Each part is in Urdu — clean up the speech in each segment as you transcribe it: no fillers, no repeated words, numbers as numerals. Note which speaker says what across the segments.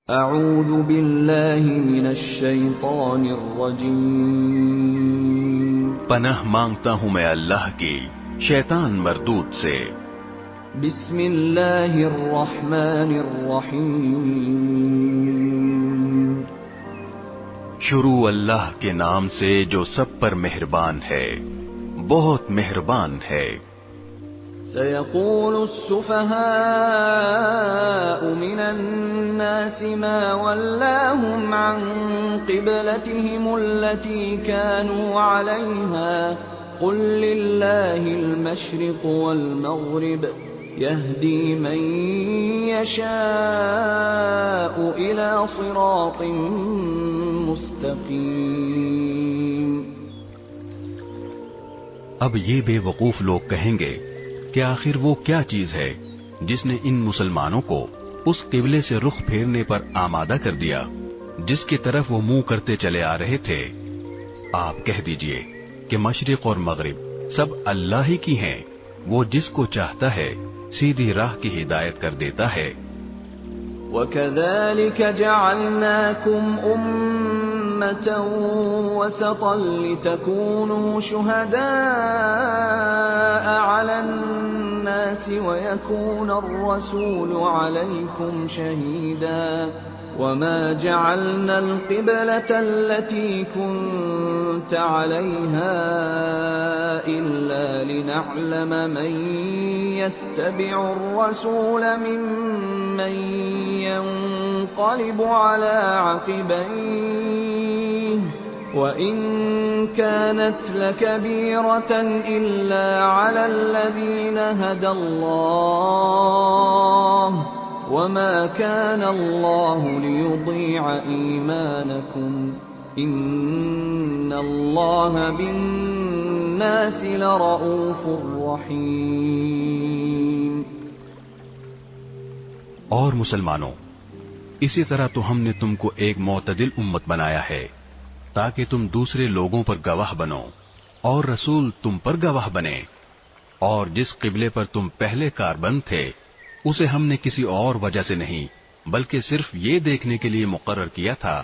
Speaker 1: اعوذ باللہ من الشیطان الرجیم
Speaker 2: پناہ مانگتا ہوں میں اللہ کی شیطان مردود سے۔
Speaker 1: بسم اللہ الرحمن الرحیم
Speaker 2: شروع اللہ کے نام سے جو سب پر مہربان ہے، بہت مہربان ہے۔
Speaker 1: سيقول السفهاء من الناس ما ولاهم عن قبلتهم التي كانوا عليها قل لله المشرق والمغرب يهدي من يشاء إلى صراط مستقيم۔
Speaker 3: اب یہ بے وقوف لوگ کہیں گے کہ آخر وہ کیا چیز ہے جس نے ان مسلمانوں کو اس قبلے سے رخ پھیرنے پر آمادہ کر دیا جس کی طرف وہ منہ کرتے چلے آ رہے تھے۔ آپ کہہ دیجئے کہ مشرق اور مغرب سب اللہ ہی کی ہیں، وہ جس کو چاہتا ہے سیدھی راہ کی ہدایت کر دیتا ہے۔
Speaker 1: وَكَذَلِكَ جَعَلْنَاكُمْ أُمَّةً وَسَطًا لِتَكُونُوا شُهَدَاءَ عَلَى النَّاسِ وَيَكُونَ الرَّسُولُ عَلَيْكُمْ شَهِيدًا وَمَا جَعَلْنَا الْقِبْلَةَ الَّتِي كُنْتَ عَلَيْهَا إِلَّا لِنَعْلَمَ مَنْ يَتَّبِعُ الرَّسُولَ مِمَّنْ يَنْقَلِبُ عَلَى عَقِبَيْهِ وَإِنْ كَانَتْ لَكَبِيرَةً إِلَّا عَلَى الَّذِينَ هَدَى اللَّهُ وَمَا كَانَ اللَّهُ لِيُضِيعَ إِيمَانَكُمْ إِنَّ اللَّهَ بِالنَّاسِ لَرَءُوفٌ رَحِيمٌ۔
Speaker 3: اور مسلمانوں، اسی طرح تو ہم نے تم کو ایک معتدل امت بنایا ہے تاکہ تم دوسرے لوگوں پر گواہ بنو اور رسول تم پر گواہ بنے۔ اور جس قبلے پر تم پہلے کاربند تھے اسے ہم نے کسی اور وجہ سے نہیں بلکہ صرف یہ دیکھنے کے لیے مقرر کیا تھا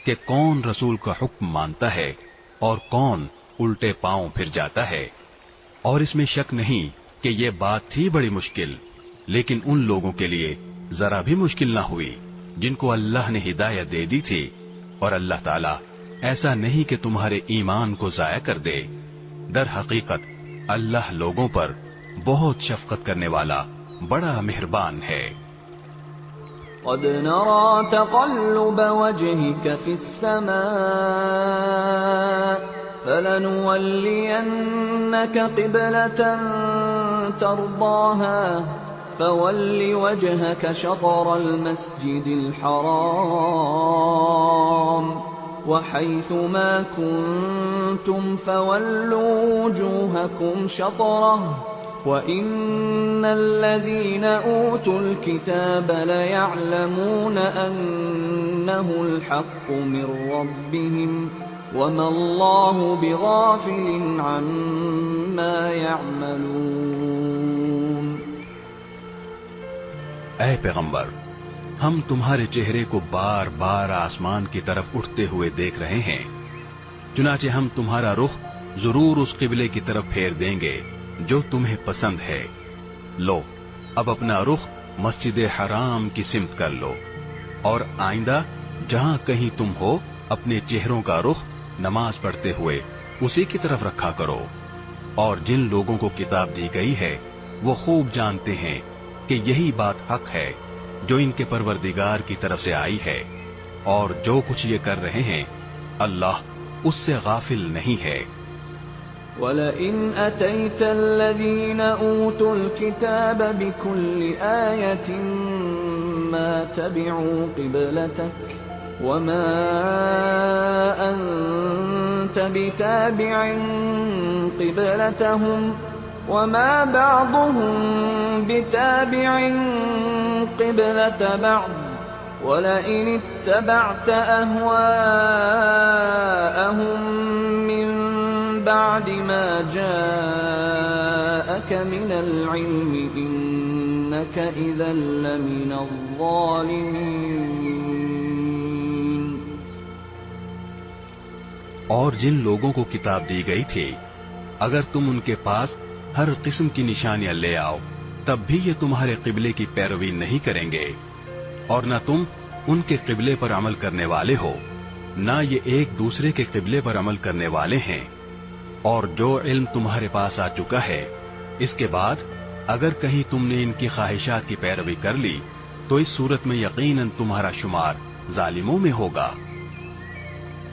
Speaker 3: کہ کون رسول کا حکم مانتا ہے اور کون الٹے پاؤں پھر جاتا ہے۔ اور اس میں شک نہیں کہ یہ بات تھی بڑی مشکل، لیکن ان لوگوں کے لیے ذرا بھی مشکل نہ ہوئی جن کو اللہ نے ہدایت دے دی تھی۔ اور اللہ تعالیٰ ایسا نہیں کہ تمہارے ایمان کو ضائع کر دے، در حقیقت اللہ لوگوں پر بہت شفقت کرنے والا بڑا مہربان ہے۔
Speaker 1: قد نرى تقلب وجهك في السماء فلنولينك قبلة ترضاها فول وجهك شطر المسجد الحرام وحيث ما كنتم فولوا وجوهكم شطره وَإِنَّ الَّذِينَ أُوتُوا الْكِتَابَ لَيَعْلَمُونَ أَنَّهُ الْحَقُّ مِنْ رَبِّهِمْ وَمَا اللَّهُ بِغَافِلٍ عَمَّا يَعْمَلُونَ۔
Speaker 3: اے پیغمبر، ہم تمہارے چہرے کو بار بار آسمان کی طرف اٹھتے ہوئے دیکھ رہے ہیں، چنانچہ ہم تمہارا رخ ضرور اس قبلے کی طرف پھیر دیں گے جو تمہیں پسند ہے۔ لو اب اپنا رخ مسجد حرام کی سمت کر لو، اور آئندہ جہاں کہیں تم ہو اپنے چہروں کا رخ نماز پڑھتے ہوئے اسی کی طرف رکھا کرو۔ اور جن لوگوں کو کتاب دی گئی ہے وہ خوب جانتے ہیں کہ یہی بات حق ہے جو ان کے پروردگار کی طرف سے آئی ہے، اور جو کچھ یہ کر رہے ہیں اللہ اس سے غافل نہیں ہے۔
Speaker 1: وَلَئِنْ أَتَيْتَ الَّذِينَ أُوتُوا الْكِتَابَ بِكُلِّ آيَةٍ مَا تَبِعُوا قِبْلَتَكَ وَمَا أَنْتَ بِتَابِعٍ قِبْلَتَهُمْ وَمَا بَعْضُهُمْ بِتَابِعٍ قِبْلَةَ بَعْضٍ وَلَئِنِ اتَّبَعْتَ أَهْوَاءَهُمْ مِنْ بعد ما جاءك من العلم إنك إذا لمن الظالمين۔
Speaker 3: اور جن لوگوں کو کتاب دی گئی تھی اگر تم ان کے پاس ہر قسم کی نشانیاں لے آؤ تب بھی یہ تمہارے قبلے کی پیروی نہیں کریں گے، اور نہ تم ان کے قبلے پر عمل کرنے والے ہو، نہ یہ ایک دوسرے کے قبلے پر عمل کرنے والے ہیں۔ اور جو علم تمہارے پاس آ چکا ہے اس کے بعد اگر کہیں تم نے ان کی خواہشات کی پیروی کر لی تو اس صورت میں یقیناً تمہارا شمار ظالموں میں ہوگا۔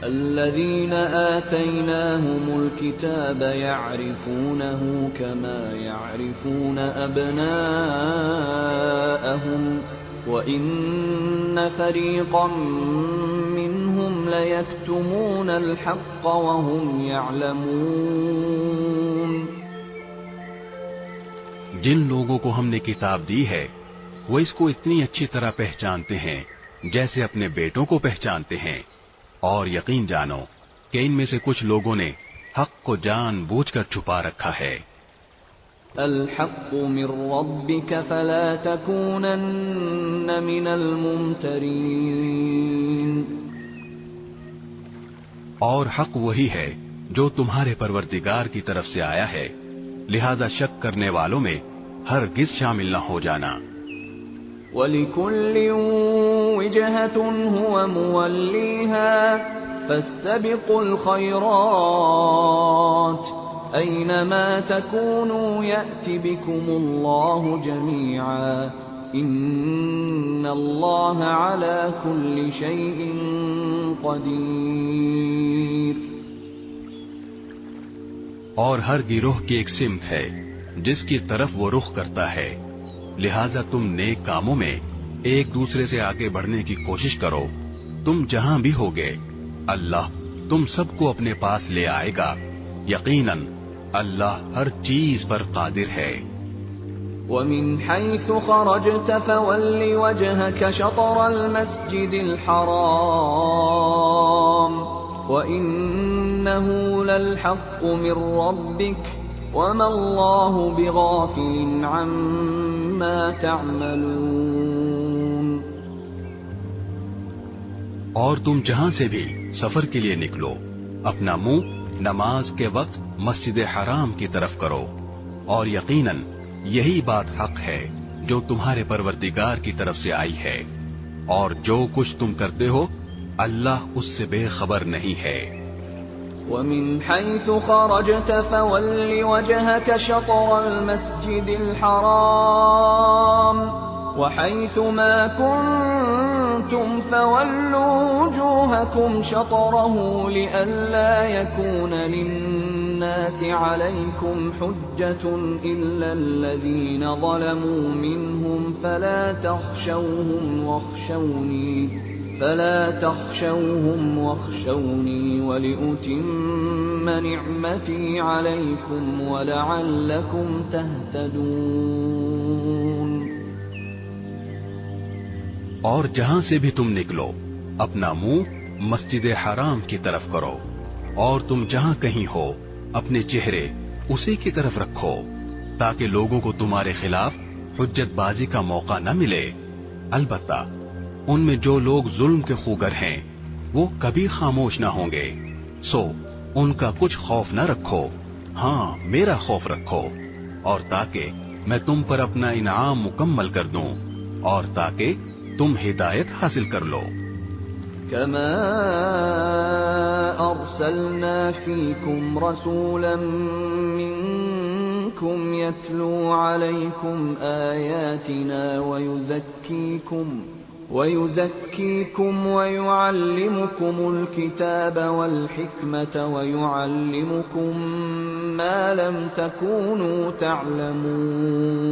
Speaker 1: الذين آتيناهم الكتاب يعرفونه كما يعرفون أبناءهم وإن فريقا منهم ليكتمون الحق وهم يعلمون۔
Speaker 3: جن لوگوں کو ہم نے کتاب دی ہے وہ اس کو اتنی اچھی طرح پہچانتے ہیں جیسے اپنے بیٹوں کو پہچانتے ہیں، اور یقین جانو کہ ان میں سے کچھ لوگوں نے حق کو جان بوجھ کر چھپا رکھا ہے۔
Speaker 1: الحق من ربك فلا تكونن من الممترين۔
Speaker 3: اور حق وہی ہے جو تمہارے پروردگار کی طرف سے آیا ہے، لہذا شک کرنے والوں میں ہرگز شامل نہ ہو جانا۔
Speaker 1: وَلِكُلٍّ وِجْهَةٌ هُوَ مُوَلِّيهَا فَاسْتَبِقُوا الْخَيْرَاتِ أَيْنَمَا تَكُونُوا يَأْتِ بِكُمُ اللَّهُ جَمِيعًا إِنَّ اللَّهَ عَلَى كُلِّ شَيْءٍ قَدِيرٌ۔
Speaker 3: اور ہر گروہ کی ایک سمت ہے جس کی طرف وہ رخ کرتا ہے، لہذا تم نیک کاموں میں ایک دوسرے سے آگے بڑھنے کی کوشش کرو۔ تم جہاں بھی ہوگے اللہ تم سب کو اپنے پاس لے آئے گا، یقیناً اللہ ہر چیز پر قادر ہے۔
Speaker 1: وَمِنْ حَيْثُ خَرَجْتَ فَوَلِّ وَجْهَكَ شَطْرَ الْمَسْجِدِ الْحَرَامِ وَإِنَّهُ لَلْحَقُّ مِنْ رَبِّكَ وَمَا اللَّهُ بِغَافِلٍ عَمَّا تَعْمَلُونَ۔
Speaker 3: اور تم جہاں سے بھی سفر کے لیے نکلو اپنا منہ نماز کے وقت مسجد حرام کی طرف کرو، اور یقیناً یہی بات حق ہے جو تمہارے پروردگار کی طرف سے آئی ہے، اور جو کچھ تم کرتے ہو اللہ اس سے بے خبر نہیں ہے۔
Speaker 1: وَمِنْ حَيْثُ خَرَجْتَ فَوَلِّ وَجْهَكَ شَطْرَ الْمَسْجِدِ الْحَرَامِ وَحَيْثُ مَا كُنْتُمْ فَوَلُّوا وُجُوهَكُمْ شَطْرَهُ لِئَلَّا يَكُونَ لِلنَّاسِ عَلَيْكُمْ حُجَّةٌ إِلَّا الَّذِينَ ظَلَمُوا مِنْهُمْ فَلَا تَخْشَوْهُمْ وَاخْشَوْنِي وَلِأُتِمَّ نِعْمَتِي عَلَيْكُمْ وَلَعَلَّكُمْ تَهْتَدُونَ۔
Speaker 3: اور جہاں سے بھی تم نکلو اپنا منہ مسجد حرام کی طرف کرو، اور تم جہاں کہیں ہو اپنے چہرے اسی کی طرف رکھو تاکہ لوگوں کو تمہارے خلاف حجت بازی کا موقع نہ ملے۔ البتہ ان میں جو لوگ ظلم کے خوگر ہیں وہ کبھی خاموش نہ ہوں گے، سو ان کا کچھ خوف نہ رکھو، ہاں میرا خوف رکھو، اور تاکہ میں تم پر اپنا انعام مکمل کر دوں اور تاکہ تم ہدایت حاصل کر لو۔
Speaker 1: كما أرسلنا فيكم رسولا منكم يتلو عليكم آياتنا ويزكيكم ويعلمكم الكتاب والحكمة ويعلمكم ما لم تكونوا تعلمون۔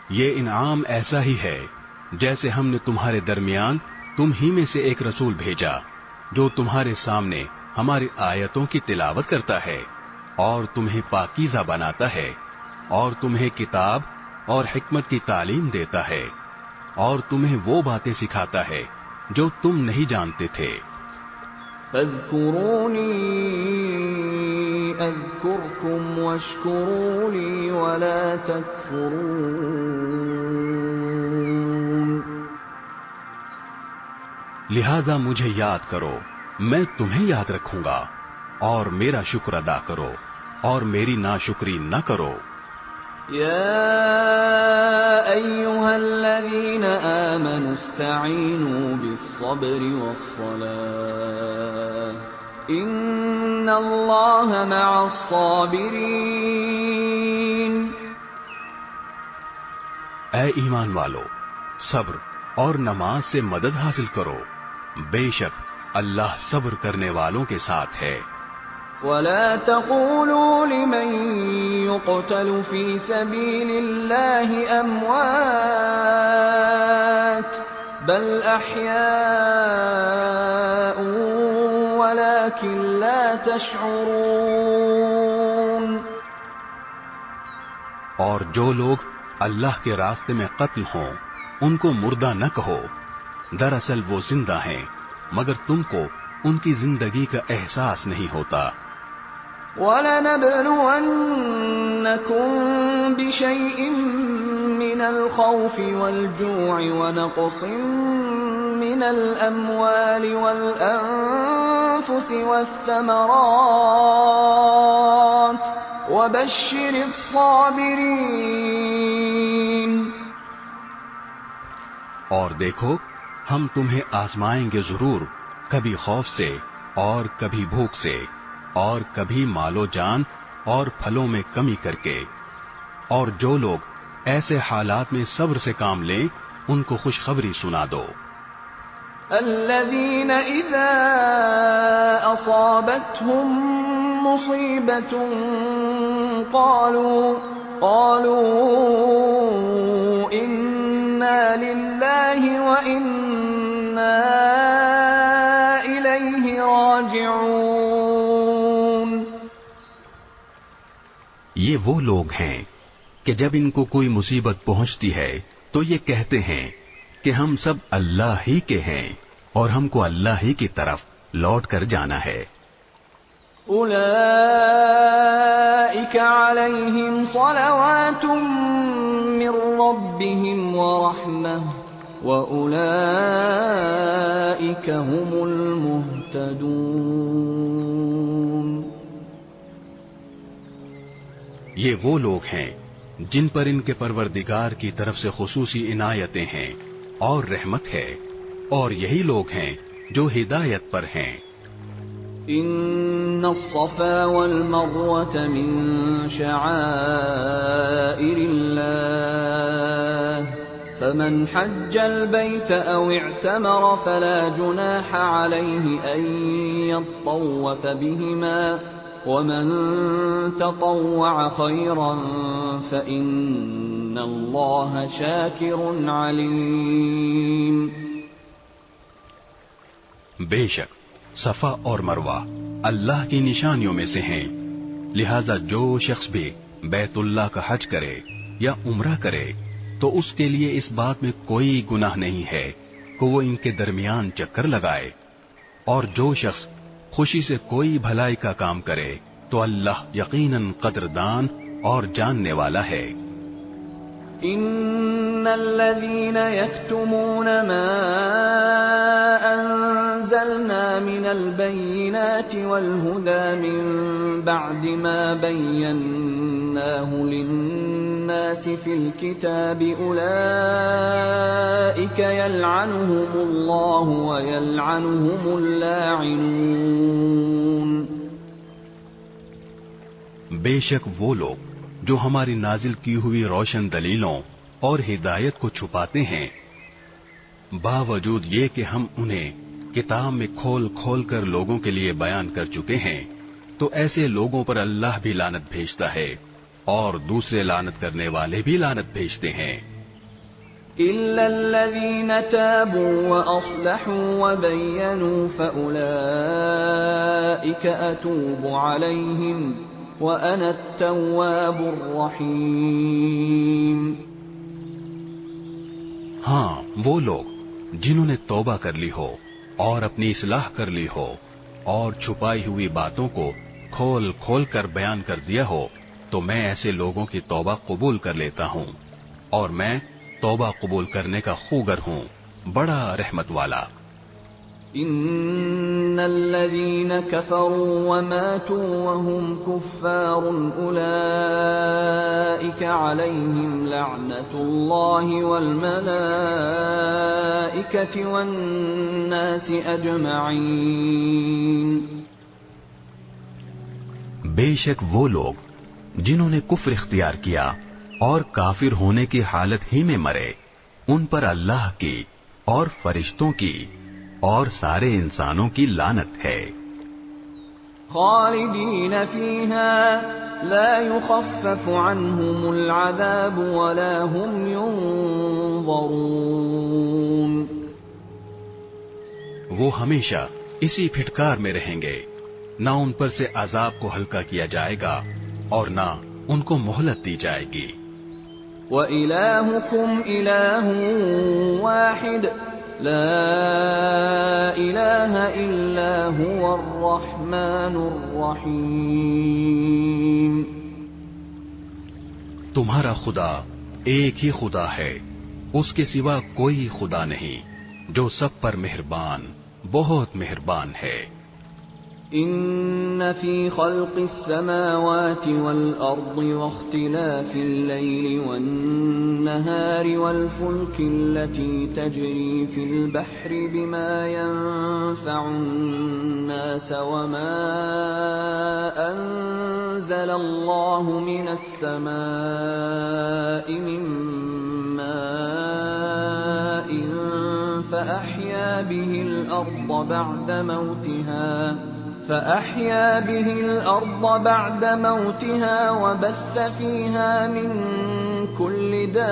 Speaker 3: یہ انعام ایسا ہی ہے جیسے ہم نے تمہارے درمیان تم ہی میں سے ایک رسول بھیجا جو تمہارے سامنے ہماری آیتوں کی تلاوت کرتا ہے اور تمہیں پاکیزہ بناتا ہے اور تمہیں کتاب اور حکمت کی تعلیم دیتا ہے اور تمہیں وہ باتیں سکھاتا ہے جو تم نہیں جانتے تھے۔
Speaker 1: فاذکرونی اذکرکم واشکروا لی ولا تکفرون۔
Speaker 3: لہذا مجھے یاد کرو، میں تمہیں یاد رکھوں گا، اور میرا شکر ادا کرو اور میری ناشکری نہ کرو۔
Speaker 1: يا أيها الذين آمنوا استعينوا بالصبر والصلاة إن الله مع الصابرين۔
Speaker 3: اے ایمان والو، صبر اور نماز سے مدد حاصل کرو، بے شک اللہ صبر کرنے والوں کے ساتھ ہے۔
Speaker 1: ولا تقولوا لمن يقتل في سبيل الله أموات بل أحياء ولكن لا تشعرون۔
Speaker 3: اور جو لوگ اللہ کے راستے میں قتل ہوں ان کو مردہ نہ کہو، دراصل وہ زندہ ہیں مگر تم کو ان کی زندگی کا احساس نہیں ہوتا۔
Speaker 1: وَلَنَبْلُوَنَّكُمْ بِشَيْءٍ مِّنَ الْخَوْفِ وَالْجُوعِ وَنَقْصٍ مِّنَ الْأَمْوَالِ وَالْأَنفُسِ وَالثَّمَرَاتِ وَبَشِّرِ الصَّابِرِينَ۔
Speaker 3: اور دیکھو، ہم تمہیں آزمائیں گے ضرور، کبھی خوف سے اور کبھی بھوک سے اور کبھی مال و جان اور پھلوں میں کمی کر کے، اور جو لوگ ایسے حالات میں صبر سے کام لیں ان کو خوشخبری سنا دو۔
Speaker 1: الذين إذا أصابتهم مصيبة قالوا إنا لله وإنا إليه راجعون۔
Speaker 3: یہ وہ لوگ ہیں کہ جب ان کو کوئی مصیبت پہنچتی ہے تو یہ کہتے ہیں کہ ہم سب اللہ ہی کے ہیں اور ہم کو اللہ ہی کی طرف لوٹ کر جانا ہے۔
Speaker 1: أولئك عليهم صلوات من ربهم ورحمة وأولئك هم المهتدون۔
Speaker 3: یہ وہ لوگ ہیں جن پر ان کے پروردگار کی طرف سے خصوصی عنایتیں ہیں اور رحمت ہے، اور یہی لوگ ہیں جو ہدایت پر ہیں۔
Speaker 1: إن الصفا والمروة من شعائر الله فمن حج البيت أو اعتمر فلا جناح عليه أن يطوف بهما ومن تطوع خيرا فإن الله شاكر عليم۔
Speaker 3: بے شک صفا اور مروہ اللہ کی نشانیوں میں سے ہیں، لہذا جو شخص بھی بیت اللہ کا حج کرے یا عمرہ کرے تو اس کے لیے اس بات میں کوئی گناہ نہیں ہے کہ وہ ان کے درمیان چکر لگائے، اور جو شخص خوشی سے کوئی بھلائی کا کام کرے تو اللہ یقیناً قدردان اور جاننے والا ہے۔
Speaker 1: إن الذين يكتمون ما أنزلنا من البينات والهدى من بعد ما بيناه للناس في الكتاب أولئك يلعنهم الله ويلعنهم اللاعنون۔
Speaker 3: بے شک وہ لوگ جو ہماری نازل کی ہوئی روشن دلیلوں اور ہدایت کو چھپاتے ہیں، باوجود یہ کہ ہم انہیں کتاب میں کھول کھول کر لوگوں کے لیے بیان کر چکے ہیں، تو ایسے لوگوں پر اللہ بھی لعنت بھیجتا ہے اور دوسرے لعنت کرنے والے بھی لعنت بھیجتے ہیں۔
Speaker 1: إلا الذين تابوا وأصلحوا وبينوا فأولئك أتوب عليهم وأنا التواب الرحيم۔
Speaker 3: ہاں، وہ لوگ جنہوں نے توبہ کر لی ہو اور اپنی اصلاح کر لی ہو اور چھپائی ہوئی باتوں کو کھول کھول کر بیان کر دیا ہو تو میں ایسے لوگوں کی توبہ قبول کر لیتا ہوں، اور میں توبہ قبول کرنے کا خوگر ہوں، بڑا رحمت والا۔
Speaker 1: إن الذين كفروا وماتوا وهم كفار أولئك عليهم لعنة الله والملائكة والناس أجمعين.
Speaker 3: بے شک وہ لوگ جنہوں نے کفر اختیار کیا اور کافر ہونے کی حالت ہی میں مرے، ان پر اللہ کی اور فرشتوں کی اور سارے انسانوں کی لعنت ہے.
Speaker 1: خالدین فیہا لا یخفف عنہم العذاب ولا هم ينظرون.
Speaker 3: وہ ہمیشہ اسی پھٹکار میں رہیں گے، نہ ان پر سے عذاب کو ہلکا کیا جائے گا اور نہ ان کو مہلت دی جائے گی.
Speaker 1: وَإِلَٰهُكُمْ إِلَٰهٌ وَاحِدٌ لا الہ الا هو الرحمن الرحیم.
Speaker 3: تمہارا خدا ایک ہی خدا ہے، اس کے سوا کوئی خدا نہیں، جو سب پر مہربان، بہت مہربان ہے.
Speaker 1: ان فی خلق السماوات والارض واختلاف الليل والنهار والفلك التي تجري في البحر بما ينفع الناس وما انزل الله من السماء من ماء فأحيا به الأرض بعد موتها وبث فيها من كل دابة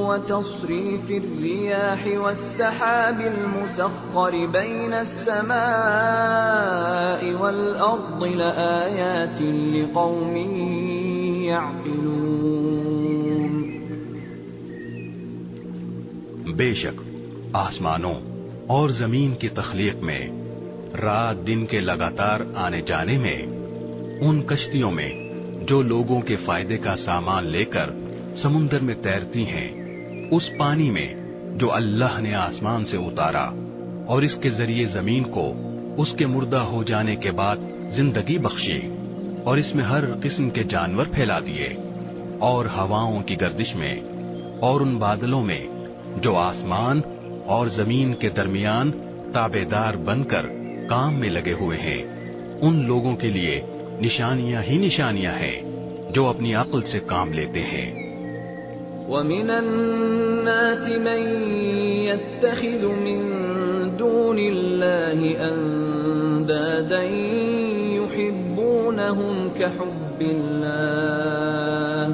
Speaker 1: وتصريف الرياح والسحاب المسخر بين السماء والأرض لآيات لقوم يعقلون.
Speaker 3: بے شک آسمانوں اور زمین کی تخلیق میں، رات دن کے لگاتار آنے جانے میں، ان کشتیوں میں جو لوگوں کے فائدے کا سامان لے کر سمندر میں تیرتی ہیں، اس پانی میں جو اللہ نے آسمان سے اتارا اور اس کے ذریعے زمین کو اس کے مردہ ہو جانے کے بعد زندگی بخشی، اور اس میں ہر قسم کے جانور پھیلا دیے، اور ہواؤں کی گردش میں اور ان بادلوں میں جو آسمان اور زمین کے درمیان تابعدار بن کر کام میں لگے ہوئے ہیں، ان لوگوں کے لیے نشانیاں ہی نشانیاں ہیں جو اپنی عقل سے کام لیتے ہیں.
Speaker 1: وَمِنَ النَّاسِ مَن يَتَّخِذُ مِن دُونِ اللَّهِ أَندَادًا يُحِبُّونَهُمْ كَحُبِّ اللَّهِ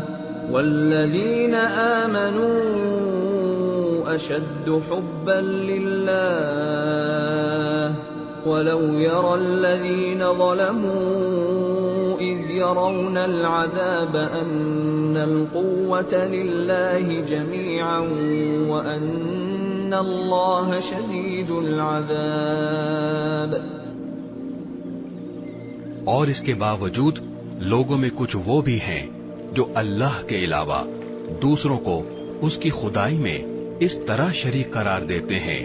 Speaker 1: وَالَّذِينَ آمَنُوا أشد حبا لله ولو يرى الذين ظلموا إذ يرون العذاب أن القوة لله جميعا وأن الله شديد العذاب.
Speaker 3: اور اس کے باوجود لوگوں میں کچھ وہ بھی ہیں جو اللہ کے علاوہ دوسروں کو اس کی خدائی میں اس طرح شریک قرار دیتے ہیں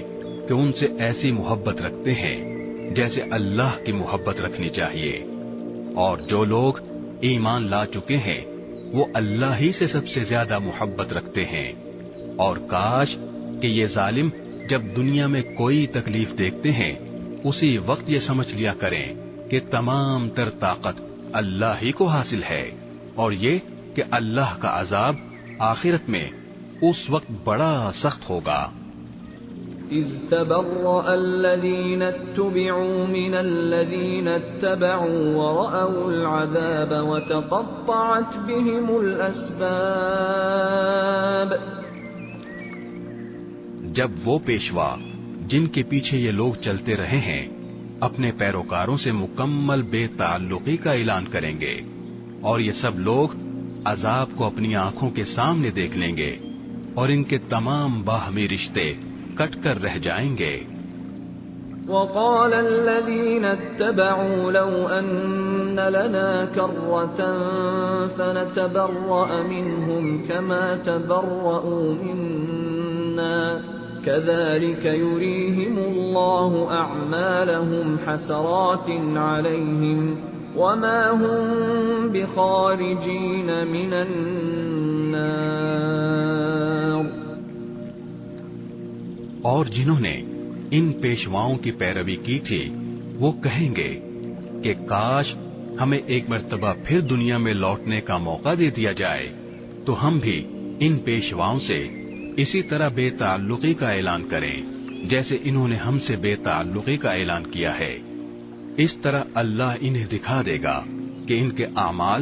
Speaker 3: کہ ان سے ایسی محبت رکھتے ہیں جیسے اللہ کی محبت رکھنی چاہیے. اور جو لوگ ایمان لا چکے ہیں وہ اللہ ہی سے سب سے زیادہ محبت رکھتے ہیں. اور کاش کہ یہ ظالم جب دنیا میں کوئی تکلیف دیکھتے ہیں اسی وقت یہ سمجھ لیا کریں کہ تمام تر طاقت اللہ ہی کو حاصل ہے، اور یہ کہ اللہ کا عذاب آخرت میں اس وقت بڑا سخت ہوگا.
Speaker 1: اذ تبرأ الذین اتبعوا من الذین اتبعوا ورأوا العذاب وتقطعت بهم الاسباب.
Speaker 3: جب وہ پیشوا جن کے پیچھے یہ لوگ چلتے رہے ہیں اپنے پیروکاروں سے مکمل بے تعلقی کا اعلان کریں گے، اور یہ سب لوگ عذاب کو اپنی آنکھوں کے سامنے دیکھ لیں گے، اور ان کے تمام باہمی رشتے کٹ کر رہ جائیں گے.
Speaker 1: وقال الذين اتبعوا لو ان لنا كرة فنتبرأ منهم كما تبرؤوا منا كذلك يريهم الله أعمالهم حسرات عليهم وما هم بخارجين من النار.
Speaker 3: اور جنہوں نے ان پیشواؤں کی پیروی کی تھی وہ کہیں گے کہ کاش ہمیں ایک مرتبہ پھر دنیا میں لوٹنے کا موقع دے دیا جائے تو ہم بھی ان پیشواؤں سے اسی طرح بے تعلقی کا اعلان کریں جیسے انہوں نے ہم سے بے تعلقی کا اعلان کیا ہے. اس طرح اللہ انہیں دکھا دے گا کہ ان کے اعمال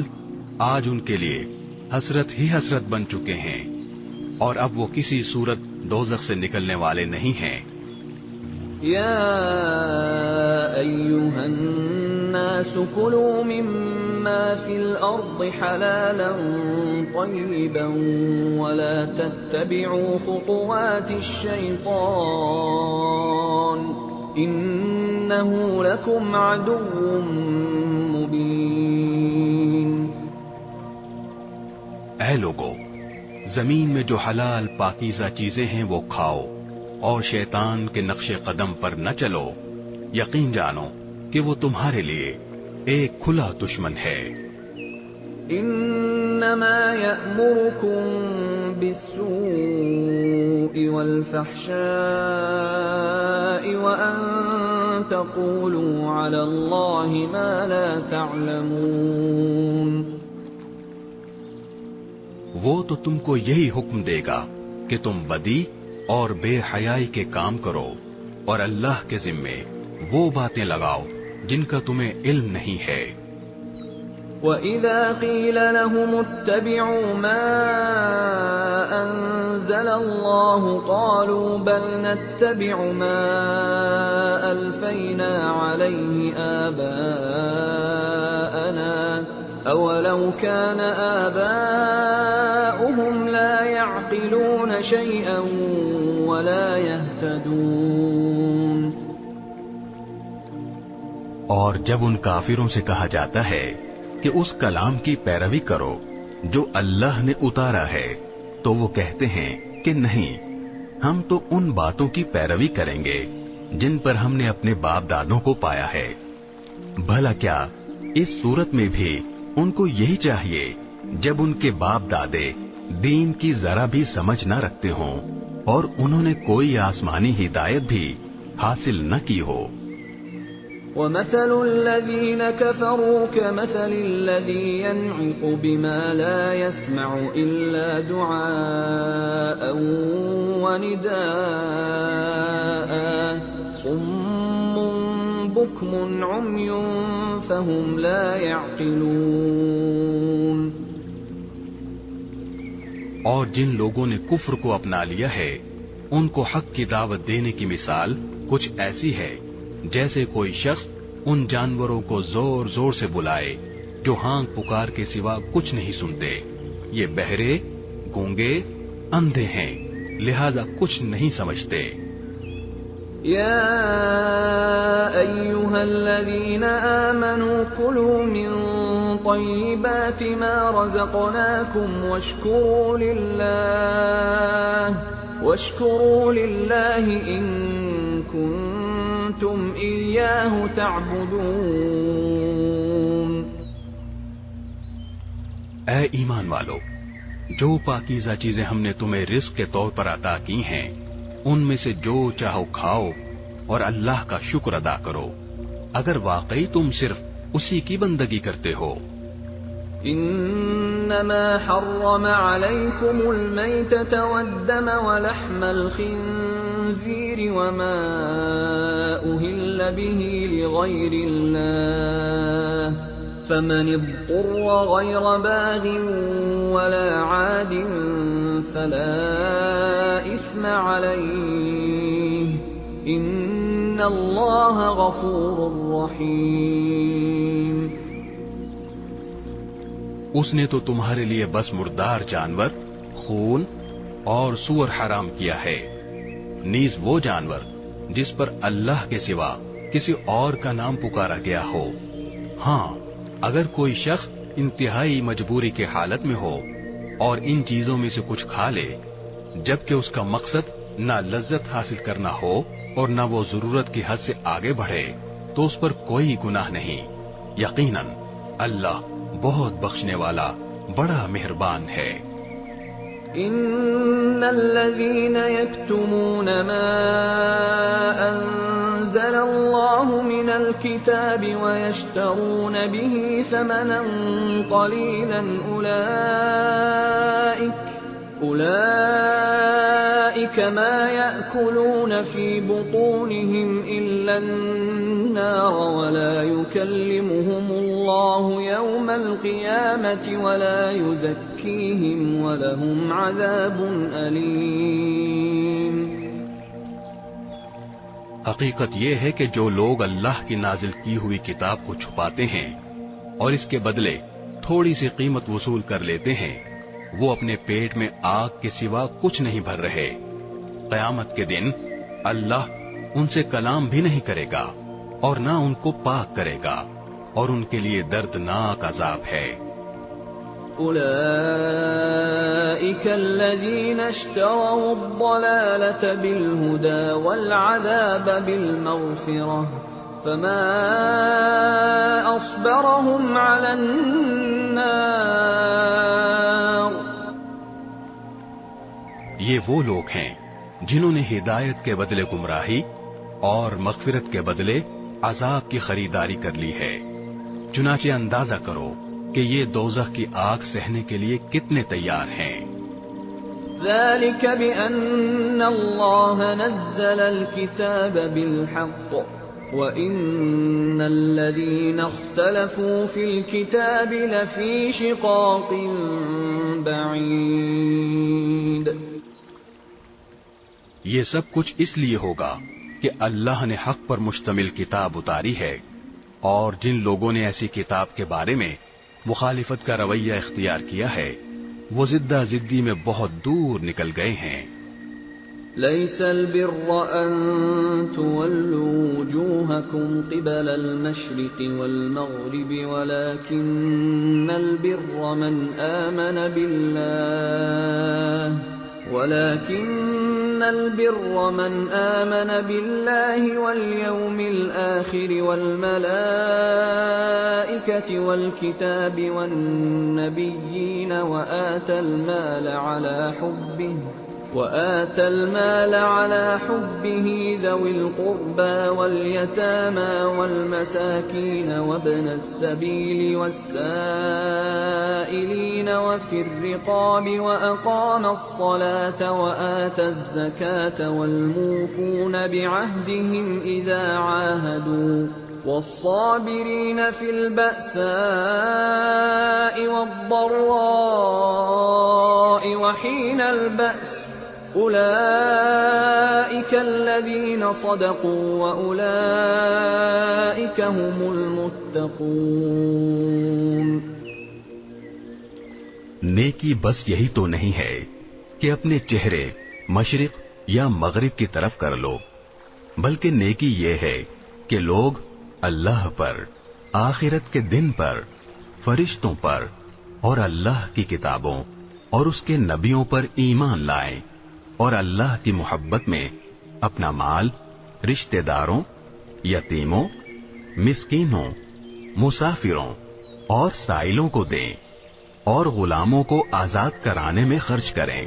Speaker 3: آج ان کے لیے حسرت ہی حسرت بن چکے ہیں اور اب وہ کسی صورت دوزخ سے نکلنے والے نہیں ہیں.
Speaker 1: يا أيها الناس كلوا مما في الأرض حلالا طيبا ولا تتبعوا خطوات الشيطان إنه لكم عدو مبين.
Speaker 3: اے لوگو، زمین میں جو حلال پاکیزہ چیزیں ہیں وہ کھاؤ اور شیطان کے نقش قدم پر نہ چلو، یقین جانو کہ وہ تمہارے لیے ایک کھلا دشمن ہے.
Speaker 1: انما یأمرکم بالسوء والفحشاء وان تقولوا علی اللہ ما لا تعلمون.
Speaker 3: وہ تو تم کو یہی حکم دے گا کہ تم بدی اور بے حیائی کے کام کرو اور اللہ کے ذمے وہ باتیں لگاؤ جن کا تمہیں علم نہیں ہے.
Speaker 1: وَإِذَا قِيلَ لَهُمُ اتَّبِعُوا مَا أَنزَلَ اللَّهُ قَالُوا بَلْ نَتَّبِعُ مَا أَلْفَيْنَا عَلَيْهِ آبَاءَنَا أَوَلَوْ كَانَ آبَاؤُهُمْ لَا يَعْقِلُونَ شَيْئًا وَلَا يَهْتَدُونَ.
Speaker 3: اور جب ان کافروں سے کہا جاتا ہے کہ اس کلام کی پیروی کرو جو اللہ نے اتارا ہے تو وہ کہتے ہیں کہ نہیں، ہم تو ان باتوں کی پیروی کریں گے جن پر ہم نے اپنے باپ دادوں کو پایا ہے. بھلا کیا اس صورت میں بھی ان کو یہی چاہیے جب ان کے باپ دادے دین کی ذرا بھی سمجھ نہ رکھتے ہوں اور انہوں نے کوئی آسمانی ہدایت بھی حاصل نہ کی ہو.
Speaker 1: وَمَثَلُ الَّذِينَ كَفَرُوا كَمَثَلِ الَّذِي يَنْعِقُ بِمَا لَا يَسْمَعُ إِلَّا دُعَاءً وَنِدَاءً صُمٌّ بُكْمٌ عُمْيٌ فَهُمْ لَا يَعْقِلُونَ.
Speaker 3: اور جن لوگوں نے کفر کو اپنا لیا ہے ان کو حق کی دعوت دینے کی مثال کچھ ایسی ہے جیسے کوئی شخص ان جانوروں کو زور زور سے بلائے جو ہانک پکار کے سوا کچھ نہیں سنتے. یہ بہرے، گونگے، اندھے ہیں، لہذا کچھ نہیں سمجھتے.
Speaker 1: یا ایھا الذین آمنوا کلوا من طیبات ما رزقناکم واشکروا للہ ان کنتم ایاہ تعبدون.
Speaker 3: اے ایمان والو، جو پاکیزہ چیزیں ہم نے تمہیں رزق کے طور پر عطا کی ہیں ان میں سے جو چاہو کھاؤ اور اللہ کا شکر ادا کرو اگر واقعی تم صرف اسی کی بندگی کرتے ہو.
Speaker 1: انما حرم علیکم المیتۃ والدم ولحم الخنزیر وما اہل به لغیر اللہ فمن اضطر غیر باغ ولا عاد فلا اثم علیہ ان اللہ غفور رحیم.
Speaker 3: اس نے تو تمہارے لیے بس مردار جانور، خون اور سور حرام کیا ہے، نیز وہ جانور جس پر اللہ کے سوا کسی اور کا نام پکارا گیا ہو. ہاں، اگر کوئی شخص انتہائی مجبوری کے حالت میں ہو اور ان چیزوں میں سے کچھ کھا لے جبکہ اس کا مقصد نہ لذت حاصل کرنا ہو اور نہ وہ ضرورت کی حد سے آگے بڑھے تو اس پر کوئی گناہ نہیں. یقیناً اللہ بہت بخشنے والا بڑا مہربان ہے.
Speaker 1: ان الذين يكتمون ما انزل الله من الكتاب ويشترون به ثمنا قليلا اولئك ما يأكلون في بطونهم الا النار ولا يكلمهم الله يوم القيامة ولا يزكيهم ولهم عذاب أليم.
Speaker 3: حقیقت یہ ہے کہ جو لوگ اللہ کی نازل کی ہوئی کتاب کو چھپاتے ہیں اور اس کے بدلے تھوڑی سی قیمت وصول کر لیتے ہیں وہ اپنے پیٹ میں آگ کے سوا کچھ نہیں بھر رہے. قیامت کے دن اللہ ان سے کلام بھی نہیں کرے گا اور نہ ان کو پاک کرے گا اور ان کے لیے دردناک عذاب ہے.
Speaker 1: أولئك الذين اشتروا الضلالة بالهدى والعذاب بالمغفرة فما أصبرهم على النار.
Speaker 3: یہ وہ لوگ ہیں جنہوں نے ہدایت کے بدلے گمراہی اور مغفرت کے بدلے عذاب کی خریداری کر لی ہے. چنانچہ اندازہ کرو کہ یہ دوزخ کی آگ سہنے کے لیے کتنے تیار ہیں.
Speaker 1: ذلك بأن الله نزل الكتاب بالحق وإن الذين اختلفوا في الكتاب لفي شقاق بعيد.
Speaker 3: یہ سب کچھ اس لیے ہوگا کہ اللہ نے حق پر مشتمل کتاب اتاری ہے اور جن لوگوں نے ایسی کتاب کے بارے میں مخالفت کا رویہ اختیار کیا ہے وہ زدہ زدی میں بہت دور نکل گئے ہیں.
Speaker 1: ليس البر أن تولوا وجوهكم قبل المشرق والمغرب ولكن البر من آمن بالله واليوم الآخر والملائكة والكتاب والنبيين وآتى المال على حبه ذوي القربى واليتامى والمساكين وابن السبيل والسائلين وفي الرقاب وأقام الصلاة وآتى الزكاة والموفون بعهدهم إذا عاهدوا والصابرين في البأساء والضراء وحين البأس أولئك الذين صدقوا وأولئك هم المتقون.
Speaker 3: نیکی بس یہی تو نہیں ہے کہ اپنے چہرے مشرق یا مغرب کی طرف کر لو، بلکہ نیکی یہ ہے کہ لوگ اللہ پر، آخرت کے دن پر، فرشتوں پر اور اللہ کی کتابوں اور اس کے نبیوں پر ایمان لائیں اور اللہ کی محبت میں اپنا مال رشتہ داروں، یتیموں، مسکینوں، مسافروں اور سائلوں کو دیں اور غلاموں کو آزاد کرانے میں خرچ کریں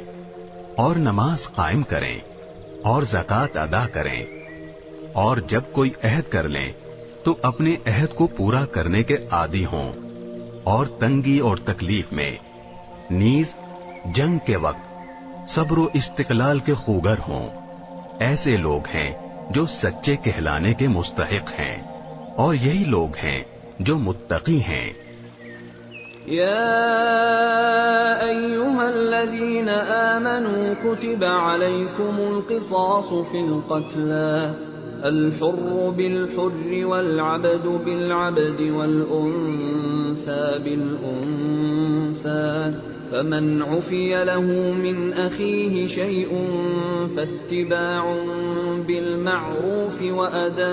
Speaker 3: اور نماز قائم کریں اور زکوٰۃ ادا کریں اور جب کوئی عہد کر لیں تو اپنے عہد کو پورا کرنے کے عادی ہوں اور تنگی اور تکلیف میں نیز جنگ کے وقت صبر و استقلال کے خوگر ہوں. ایسے لوگ ہیں جو سچے کہلانے کے مستحق ہیں اور یہی لوگ ہیں جو متقی ہیں.
Speaker 1: يا أيها الذين آمنوا كتب عليكم القصاص في القتلى الحر بالحر والعبد بالعبد والأنثى بالأنثى فمن عفي له من أخيه شيء فاتباع بالمعروف وأداء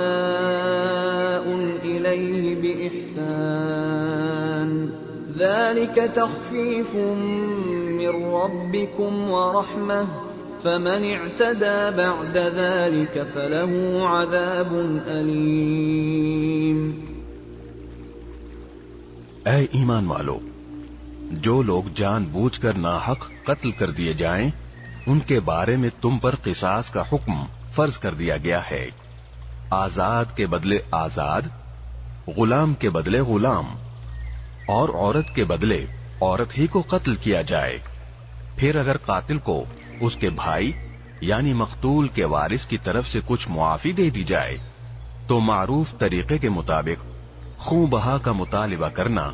Speaker 1: إليه بإحسان ذلك تخفيف من ربكم ورحمة فمن اعتدى بعد ذلك فله عذاب أليم۔
Speaker 3: اے ایمان والو، جو لوگ جان بوجھ کر ناحق قتل کر دیے جائیں ان کے بارے میں تم پر قصاص کا حکم فرض کر دیا گیا ہے۔ آزاد کے بدلے آزاد، غلام کے بدلے غلام، اور عورت کے بدلے عورت ہی کو قتل کیا جائے۔ پھر اگر قاتل کو اس کے بھائی یعنی مقتول کے وارث کی طرف سے کچھ معافی دے دی جائے تو معروف طریقے کے مطابق خوں بہا کا مطالبہ کرنا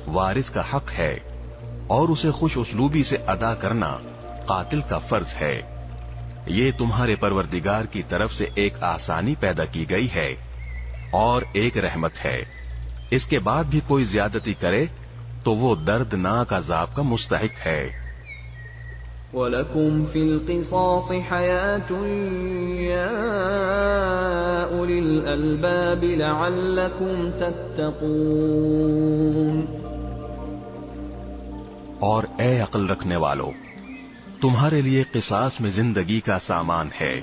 Speaker 3: وارث کا حق ہے، اور اسے خوش اسلوبی سے ادا کرنا قاتل کا فرض ہے۔ یہ تمہارے پروردگار کی طرف سے ایک آسانی پیدا کی گئی ہے اور ایک رحمت ہے۔ اس کے بعد بھی کوئی زیادتی کرے تو وہ دردناک عذاب کا مستحق ہے۔
Speaker 1: وَلَكُمْ فِي الْقِصَاصِ حَيَاةٌ يَا أُولِي الْأَلْبَابِ لَعَلَّكُمْ تَتَّقُونَ۔
Speaker 3: اور اے عقل رکھنے والو، تمہارے لیے قصاص میں زندگی کا سامان ہے،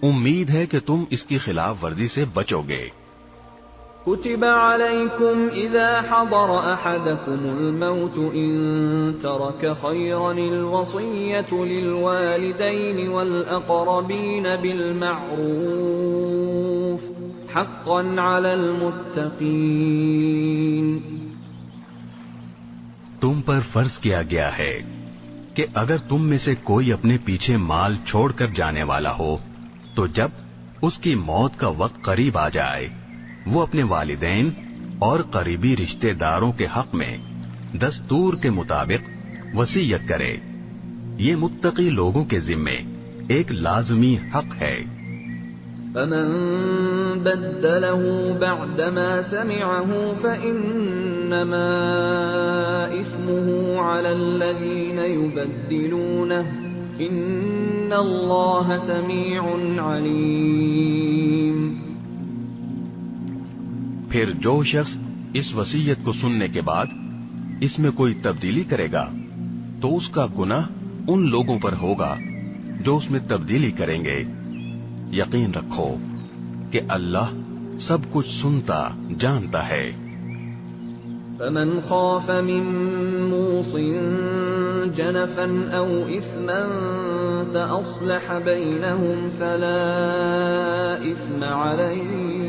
Speaker 3: امید ہے کہ تم اس کی خلاف ورزی سے بچو گے۔
Speaker 1: كتب عليكم إذا حضر أحدكم الموت إن ترك خيرا الوصية للوالدين والأقربين بالمعروف حقا على المتقين۔
Speaker 3: تم پر فرض کیا گیا ہے کہ اگر تم میں سے کوئی اپنے پیچھے مال چھوڑ کر جانے والا ہو تو جب اس کی موت کا وقت قریب آ جائے وہ اپنے والدین اور قریبی رشتہ داروں کے حق میں دستور کے مطابق وصیت کرے۔ یہ متقی لوگوں کے ذمے ایک لازمی حق ہے۔
Speaker 1: فمن بدله بعدما سمعه فإنما إثمه على الذين يبدلونه إن الله سميع عليم۔
Speaker 3: پھر جو شخص اس وصیت کو سننے کے بعد اس میں کوئی تبدیلی کرے گا تو اس کا گناہ ان لوگوں پر ہوگا جو اس میں تبدیلی کریں گے۔ یقین رکھو کہ اللہ سب کچھ سنتا جانتا ہے۔
Speaker 1: فمن خاف من موص جنفا او اثما فاصلح بينهم فلا اثم عليه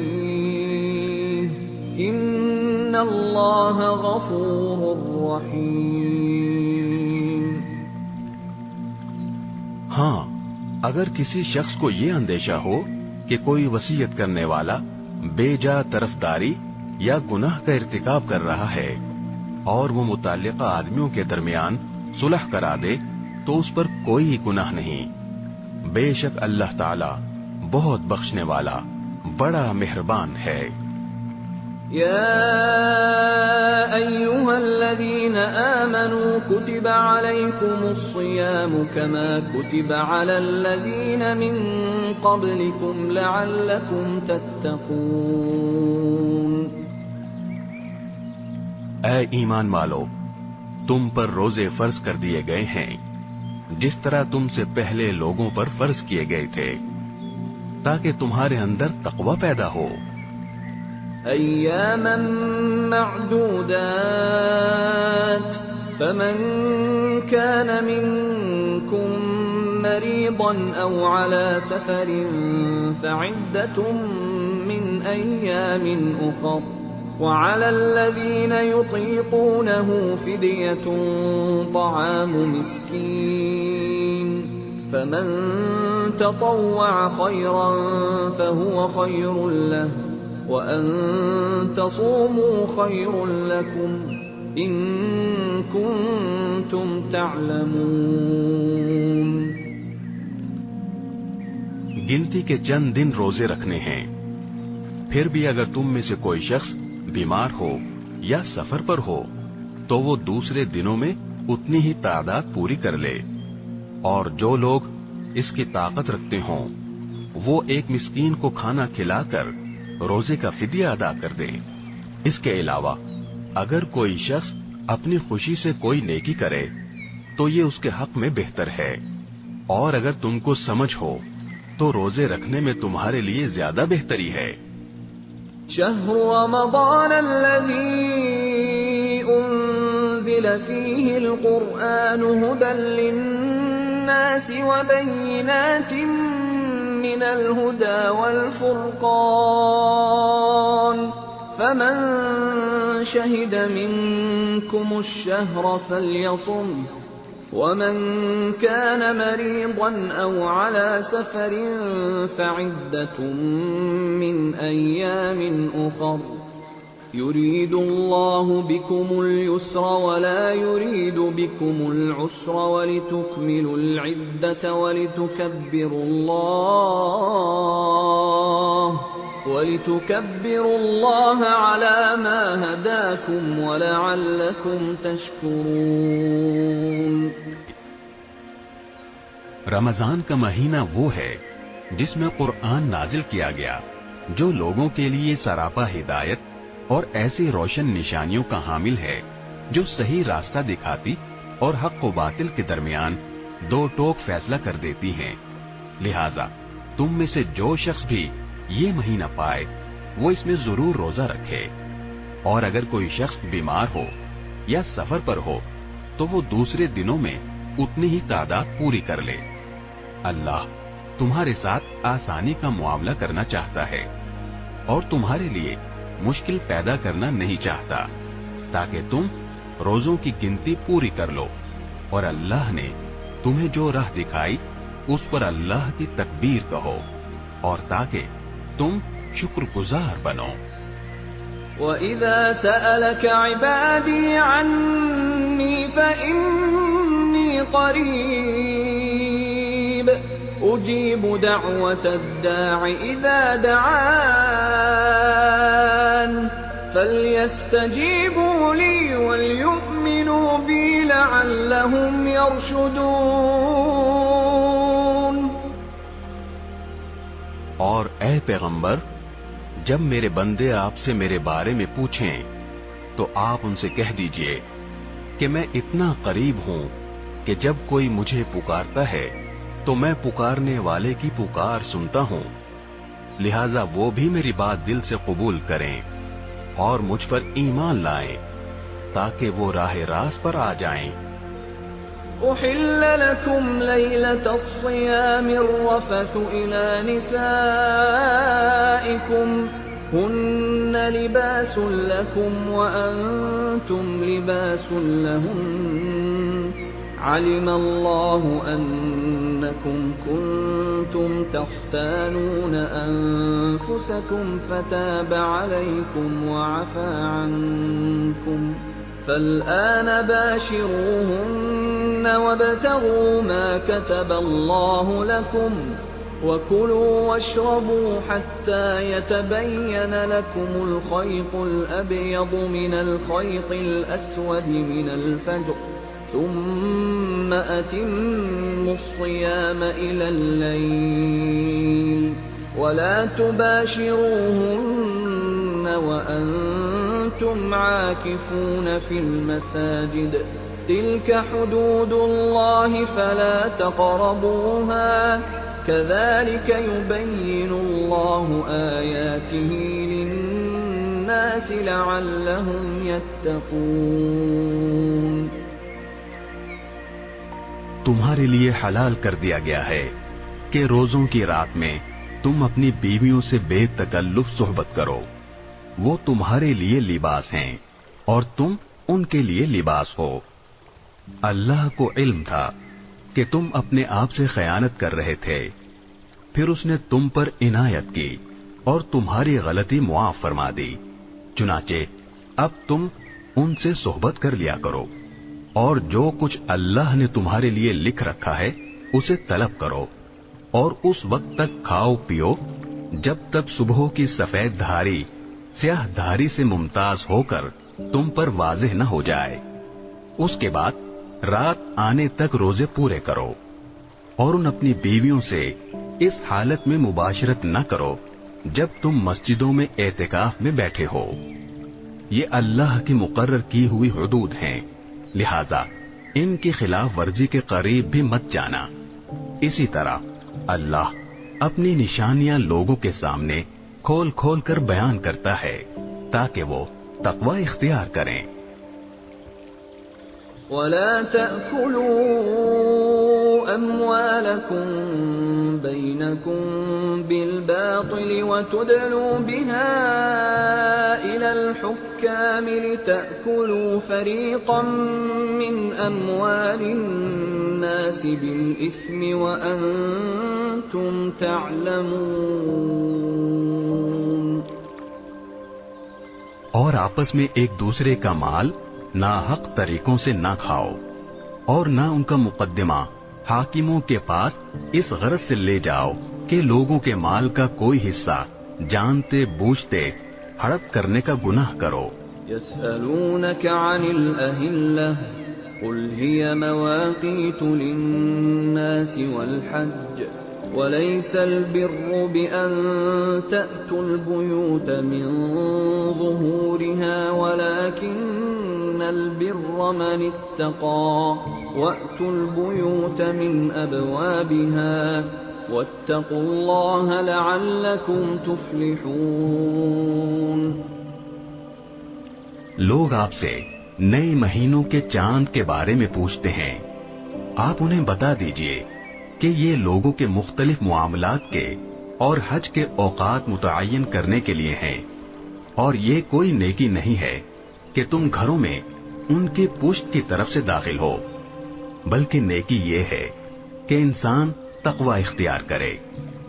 Speaker 1: ان اللہ غفور رحیم۔
Speaker 3: ہاں، اگر کسی شخص کو یہ اندیشہ ہو کہ کوئی وصیت کرنے والا بے جا طرفداری یا گناہ کا ارتکاب کر رہا ہے اور وہ متعلقہ آدمیوں کے درمیان صلح کرا دے تو اس پر کوئی گناہ نہیں۔ بے شک اللہ تعالی بہت بخشنے والا بڑا مہربان ہے۔
Speaker 1: يا أيها الذين آمنوا كتب عليكم الصيام كما كتب على الذين من قبلكم لعلكم تتقون۔
Speaker 3: اے ایمان والو، تم پر روزے فرض کر دیے گئے ہیں جس طرح تم سے پہلے لوگوں پر فرض کیے گئے تھے تاکہ تمہارے اندر تقوی پیدا ہو۔
Speaker 1: أياما معدودات فمن كان منكم مريضا أو على سفر فعدة من أيام أخر وعلى الذين يطيقونه فدية طعام مسكين فمن تطوع خيرا فهو خير له وَأَن تَصُومُوا خَيْرٌ لَكُمْ إِن كُنتُمْ تَعْلَمُونَ۔
Speaker 3: گنتی کے چند دن روزے رکھنے ہیں، پھر بھی اگر تم میں سے کوئی شخص بیمار ہو یا سفر پر ہو تو وہ دوسرے دنوں میں اتنی ہی تعداد پوری کر لے، اور جو لوگ اس کی طاقت رکھتے ہوں وہ ایک مسکین کو کھانا کھلا کر روزے کا فدیہ ادا کر دیں۔ اس کے علاوہ اگر کوئی شخص اپنی خوشی سے کوئی نیکی کرے تو یہ اس کے حق میں بہتر ہے۔ اور اگر تم کو سمجھ ہو تو روزے رکھنے میں تمہارے لیے زیادہ بہتری ہے۔
Speaker 1: شهر رمضان الذي أنزل فيه القرآن هدى للناس وبينات من الهدى والفرقان فمن شهد منكم الشهر فليصم ومن كان مريضا أو على سفر فعدة من أيام أخر يريد الله بكم اليسر ولا يريد بكم العسر ولتكملوا العدة ولتكبروا الله على ما هداكم ولعلكم تشكرون۔
Speaker 3: رمضان کا مہینہ وہ ہے جس میں قرآن نازل کیا گیا، جو لوگوں کے لیے سراپا ہدایت اور ایسی روشن نشانیوں کا حامل ہے جو صحیح راستہ دکھاتی اور حق و باطل کے درمیان دو ٹوک فیصلہ کر دیتی ہیں۔ لہذا تم میں سے جو شخص بھی یہ مہینہ پائے وہ اس میں ضرور روزہ رکھے، اور اگر کوئی شخص بیمار ہو یا سفر پر ہو تو وہ دوسرے دنوں میں اتنی ہی تعداد پوری کر لے۔ اللہ تمہارے ساتھ آسانی کا معاملہ کرنا چاہتا ہے اور تمہارے لیے مشکل پیدا کرنا نہیں چاہتا، تاکہ تم روزوں کی گنتی پوری کر لو، اور اللہ نے تمہیں جو راہ دکھائی اس پر اللہ کی تکبیر کہو، اور تاکہ تم شکر گزار بنو۔
Speaker 1: وَإِذَا سَأَلَكَ عِبَادِي عَنِّي فَإِنِّي قَرِيبٌ أُجِيبُ دَعْوَةَ الدَّاعِ إِذَا دَعَانِ فَلْيَسْتَجِيبُوا لِي وَلْيُؤْمِنُوا بِي لَعَلَّهُمْ يَرْشُدُونَ۔
Speaker 3: اور اے پیغمبر، جب میرے بندے آپ سے میرے بارے میں پوچھیں تو آپ ان سے کہہ دیجئے کہ میں اتنا قریب ہوں کہ جب کوئی مجھے پکارتا ہے تو میں پکارنے والے کی پکار سنتا ہوں، لہذا وہ بھی میری بات دل سے قبول کریں اور مجھ پر ایمان لائیں تاکہ وہ راہ راست پر آ جائیں۔
Speaker 1: أحل لكم ليلة الصيام الرفث إلى نسائكم هن لباس لكم وأنتم لباس لهن علم الله أنكم كنتم تختانون أنفسكم فتاب عليكم وعفى عنكم فالآن باشروهن وابتغوا ما كتب الله لكم وكلوا واشربوا حتى يتبين لكم الخيط الأبيض من الخيط الأسود من الفجر ثم أتموا الصيام إلى الليل ولا تباشروهن وأنتم عاكفون في المساجد تلك حدود الله فلا تقربوها كذلك يبين الله آياته للناس لعلهم يتقون۔
Speaker 3: تمہارے لیے حلال کر دیا گیا ہے کہ روزوں کی رات میں تم اپنی بیویوں سے بے تکلف صحبت کرو، وہ تمہارے لیے لباس ہیں اور تم ان کے لیے لباس ہو۔ اللہ کو علم تھا کہ تم اپنے آپ سے خیانت کر رہے تھے، پھر اس نے تم پر عنایت کی اور تمہاری غلطی معاف فرما دی، چنانچہ اب تم ان سے صحبت کر لیا کرو، اور جو کچھ اللہ نے تمہارے لیے لکھ رکھا ہے اسے طلب کرو، اور اس وقت تک کھاؤ پیو جب تک صبح کی سفید دھاری سیاہ دھاری سے ممتاز ہو کر تم پر واضح نہ ہو جائے، اس کے بعد رات آنے تک روزے پورے کرو، اور ان اپنی بیویوں سے اس حالت میں مباشرت نہ کرو جب تم مسجدوں میں اعتکاف میں بیٹھے ہو، یہ اللہ کی مقرر کی ہوئی حدود ہیں، لہذا ان کی خلاف ورزی کے قریب بھی مت جانا۔ اسی طرح اللہ اپنی نشانیاں لوگوں کے سامنے کھول کھول کر بیان کرتا ہے تاکہ وہ تقوی اختیار کریں۔
Speaker 1: ولا تأكلوا أموالكم بينكم بالباطل وتدلوا بها إلى الحكام لتأكلوا فريقا من أموال الناس بالإثم وأنتم تعلمون۔
Speaker 3: اور آپس میں ایک دوسرے کا مال ناحق طریقوں سے نہ کھاؤ، اور نہ ان کا مقدمہ حاکموں کے پاس اس غرض سے لے جاؤ کہ لوگوں کے مال کا کوئی حصہ جانتے بوجھتے ہڑپ کرنے کا گناہ کرو۔
Speaker 1: يسألونك عن الأهلة قل هي مواقيت للناس والحج وليس البر بأن تأتوا البيوت من ظهورها ولكن البر من اتقى وأتوا البيوت من أبوابها واتقوا الله لعلكم تفلحون۔
Speaker 3: لوگ آپ سے نئے مہینوں کے چاند کے بارے میں پوچھتے ہیں، آپ انہیں بتا دیجئے کہ یہ لوگوں کے مختلف معاملات کے اور حج کے اوقات متعین کرنے کے لیے ہیں، اور یہ کوئی نیکی نہیں ہے کہ تم گھروں میں ان کے پشت کی طرف سے داخل ہو، بلکہ نیکی یہ ہے کہ انسان تقوی اختیار کرے،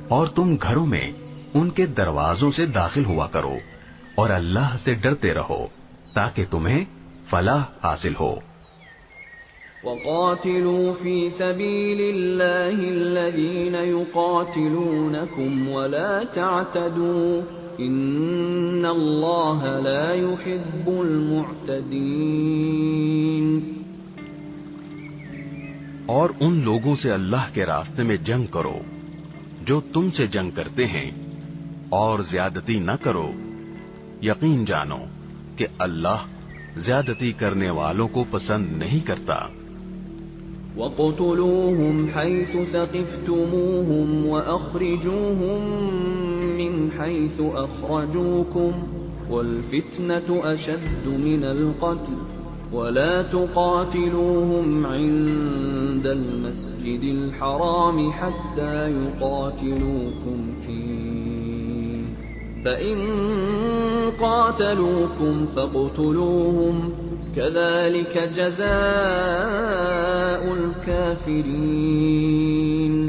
Speaker 3: اور تم گھروں میں ان کے دروازوں سے داخل ہوا کرو اور اللہ سے ڈرتے رہو تاکہ تمہیں فلاح حاصل ہو۔
Speaker 1: وقاتلوا في سبيل الله الذين يقاتلونكم ولا تعتدوا ان الله لا يحب المعتدين۔
Speaker 3: اور ان لوگوں سے اللہ کے راستے میں جنگ کرو جو تم سے جنگ کرتے ہیں، اور زیادتی نہ کرو، یقین جانو کہ اللہ زیادتی کرنے والوں کو پسند نہیں کرتا۔
Speaker 1: وَاقْتُلُوهُمْ حَيْثُ ثَقِفْتُمُوهُمْ وَأَخْرِجُوهُمْ مِنْ حَيْثُ أَخْرَجُوكُمْ وَالْفِتْنَةُ أَشَدُّ مِنَ الْقَتْلِ وَلَا تُقَاتِلُوهُمْ عِندَ الْمَسْجِدِ الْحَرَامِ حَتَّى يُقَاتِلُوكُمْ فِيهِ فَإِنْ قَاتَلُوكُمْ فَاقْتُلُوهُمْ كَذَلِكَ جَزَاءُ الْكَافِرِينَ۔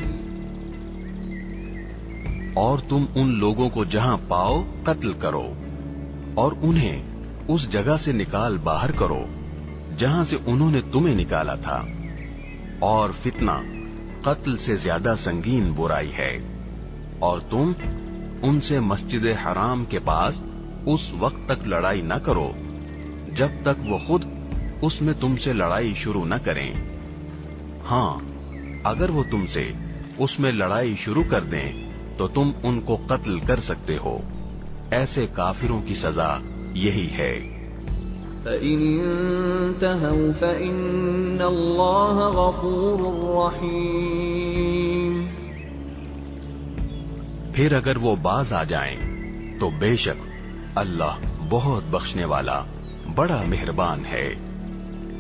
Speaker 3: اور تم ان لوگوں کو جہاں پاؤ قتل کرو، اور انہیں اس جگہ سے نکال باہر کرو جہاں سے انہوں نے تمہیں نکالا تھا، اور فتنہ قتل سے زیادہ سنگین برائی ہے، اور تم ان سے مسجد حرام کے پاس اس وقت تک لڑائی نہ کرو جب تک وہ خود اس میں تم سے لڑائی شروع نہ کریں۔ ہاں، اگر وہ تم سے اس میں لڑائی شروع کر دیں تو تم ان کو قتل کر سکتے ہو، ایسے کافروں کی سزا یہی ہے۔
Speaker 1: فَإِنِ انْتَهَوْا فَإِنَّ اللَّهَ غَفُورٌ رَحِيمٌ۔
Speaker 3: پھر اگر وہ باز آ جائیں تو بے شک اللہ بہت بخشنے والا بڑا مہربان ہے۔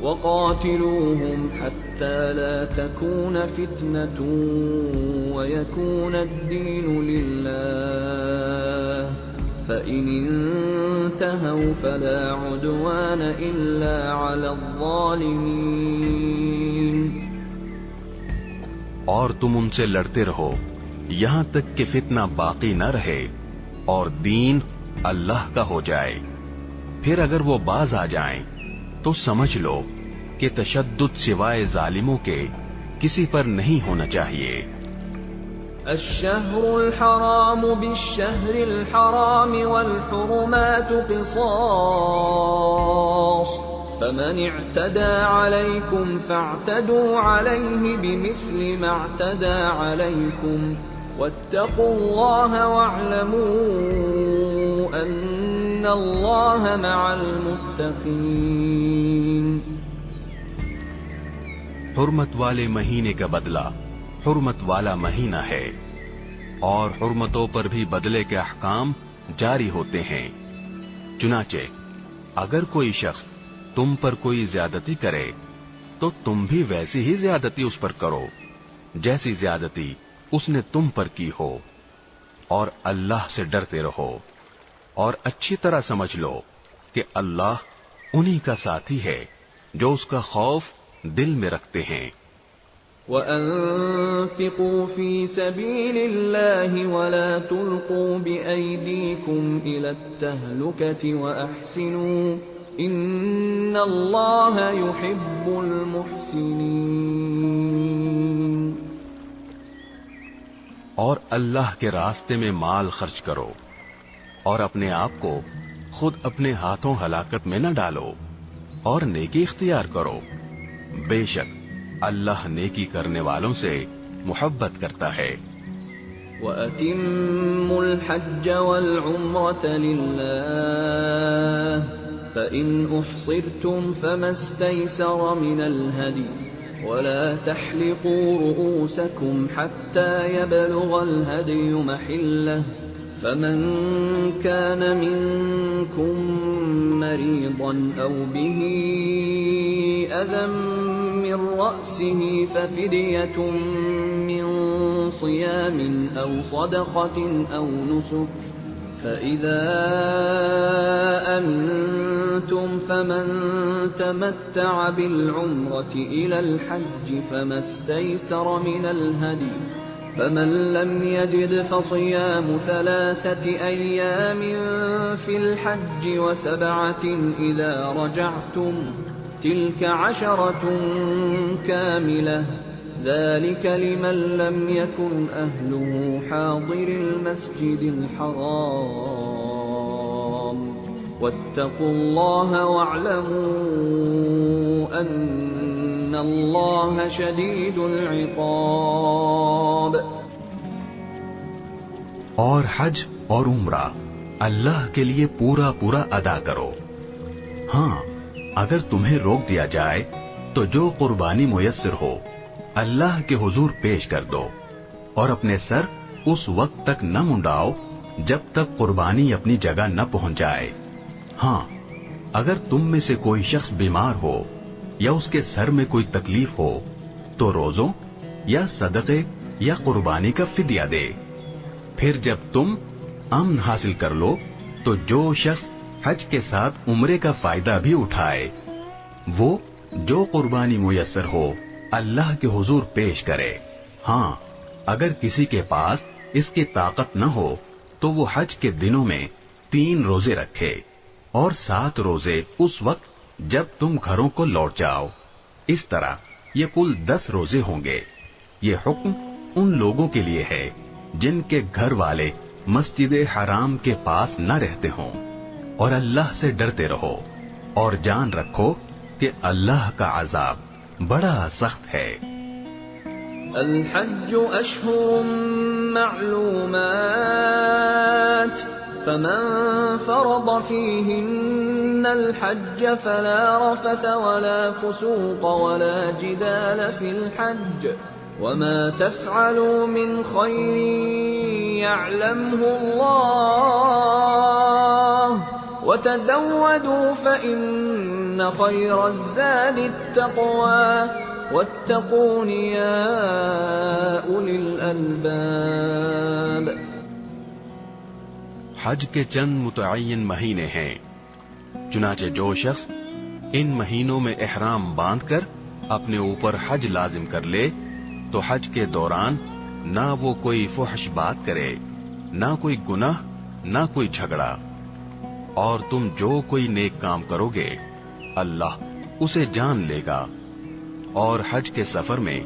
Speaker 1: وَقَاتِلُوهُمْ حَتَّى لَا تَكُونَ فِتْنَةٌ وَيَكُونَ الدِّينُ لِلَّهِ فَإِنِ انْتَهَوْا فَلَا عُدْوَانَ إِلَّا عَلَى الظَّالِمِينَ۔
Speaker 3: اور تم ان سے لڑتے رہو یہاں تک کہ فتنہ باقی نہ رہے اور دین اللہ کا ہو جائے۔ پھر اگر وہ باز آ جائیں تو سمجھ لو کہ تشدد سوائے ظالموں کے کسی پر نہیں ہونا چاہیے۔
Speaker 1: الشهر الحرام بالشهر الحرام والحرمات قصاص فمن اعتدى عليكم فاعتدوا عليه بمثل ما اعتدى عليكم واتقوا الله واعلموا ان الله مع المتقين۔
Speaker 3: حرمت والے مہینے کا بدلہ حرمت والا مہینہ ہے، اور حرمتوں پر بھی بدلے کے احکام جاری ہوتے ہیں۔ چنانچہ اگر کوئی شخص تم پر کوئی زیادتی کرے تو تم بھی ویسی ہی زیادتی اس پر کرو جیسی زیادتی اس نے تم پر کی ہو، اور اللہ سے ڈرتے رہو، اور اچھی طرح سمجھ لو کہ اللہ انہی کا ساتھی ہے جو اس کا خوف دل میں رکھتے ہیں۔
Speaker 1: وَأَنفِقُوا فِي سَبِيلِ اللَّهِ وَلَا تُلْقُوا بِأَيْدِيكُمْ إِلَى التَّهْلُكَةِ وَأَحْسِنُوا إِنَّ اللَّهَ يُحِبُّ الْمُحْسِنِينَ۔
Speaker 3: اور اللہ کے راستے میں مال خرچ کرو، اور اپنے آپ کو خود اپنے ہاتھوں ہلاکت میں نہ ڈالو، اور نیکی اختیار کرو، بے شک اللہ نیکی کرنے والوں سے محبت کرتا ہے۔
Speaker 1: وَأَتِمُّوا الْحَجَّ وَالْعُمْرَةَ لِلَّهِ فَإِنْ أُحْصِرْتُمْ فَمَا اسْتَيْسَرَ مِنَ الْهَدْيِ وَلَا تَحْلِقُوا رُؤُوسَكُمْ حَتَّى يَبْلُغَ الْهَدْيُ مَحِلَّهُ فمن كان منكم مريضا أو به أذى من رأسه ففدية من صيام أو صدقة أو نسك فإذا أمنتم فمن تمتع بالعمرة إلى الحج فما استيسر من الهدي فمن لم يجد فصيام 3 أيام في الحج و7 إذا رجعتم تلك 10 كاملة ذلك لمن لم يكن أهله حاضر المسجد الحرام واتقوا الله واعلموا أن الله شديد العقاب۔
Speaker 3: اور حج اور عمرہ اللہ کے لیے پورا پورا ادا کرو۔ ہاں، اگر تمہیں روک دیا جائے تو جو قربانی میسر ہو اللہ کے حضور پیش کر دو، اور اپنے سر اس وقت تک نہ منڈاؤ جب تک قربانی اپنی جگہ نہ پہنچ جائے۔ ہاں، اگر تم میں سے کوئی شخص بیمار ہو یا اس کے سر میں کوئی تکلیف ہو تو روزوں یا صدقے یا قربانی کا فدیہ دے۔ پھر جب تم امن حاصل کر لو تو جو شخص حج کے ساتھ عمرے کا فائدہ بھی اٹھائے وہ جو قربانی میسر ہو اللہ کے حضور پیش کرے۔ ہاں، اگر کسی کے پاس اس کی طاقت نہ ہو تو وہ حج کے دنوں میں 3 روزے رکھے، اور 7 روزے اس وقت جب تم گھروں کو لوٹ جاؤ۔ اس طرح یہ کل 10 روزے ہوں گے۔ یہ حکم ان لوگوں کے لیے ہے جن کے گھر والے مسجد حرام کے پاس نہ رہتے ہوں، اور اللہ سے ڈرتے رہو، اور جان رکھو کہ اللہ کا عذاب بڑا سخت ہے۔
Speaker 1: الحج اشہر معلومات فمن فرض فيهن الحج فلا رفث ولا فسوق ولا جدال في الحج وما تفعلوا من خير يعلمه الله وتزودوا فإن خير الزاد التقوى واتقون يا أولي الألباب۔
Speaker 3: حج کے چند متعین مہینے ہیں، چنانچہ جو شخص ان مہینوں میں احرام باندھ کر اپنے اوپر حج لازم کر لے تو حج کے دوران نہ وہ کوئی فحش بات کرے، نہ کوئی گناہ، نہ کوئی جھگڑا، اور تم جو کوئی نیک کام کرو گے اللہ اسے جان لے گا۔ اور حج کے سفر میں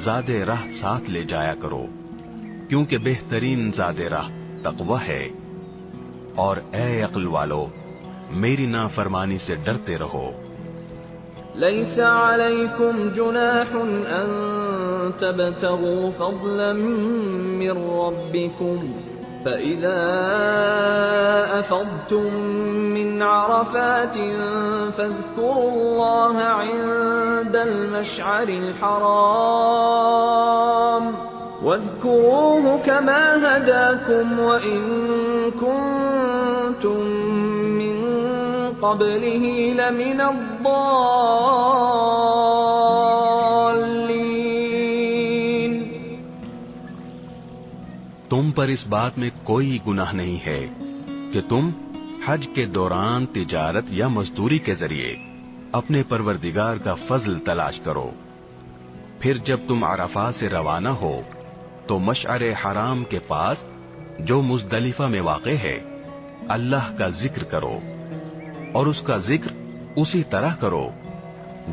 Speaker 3: زاد راہ ساتھ لے جایا کرو، کیونکہ بہترین زاد راہ تقوی ہے۔ اور اے عقل والو، میری نافرمانی سے ڈرتے رہو۔
Speaker 1: ليس عليكم جناح أن تبتغوا فضلا من ربكم فإذا أفضتم من عرفات فاذكروا الله عند المشعر الحرام واذكروه كما هداكم وإن كنتم من قبله لمن الضالين۔
Speaker 3: تم پر اس بات میں کوئی گناہ نہیں ہے کہ تم حج کے دوران تجارت یا مزدوری کے ذریعے اپنے پروردگار کا فضل تلاش کرو۔ پھر جب تم عرفات سے روانہ ہو تو مشعر حرام کے پاس جو مزدلفہ میں واقع ہے اللہ کا ذکر کرو اور اس کا ذکر اسی طرح کرو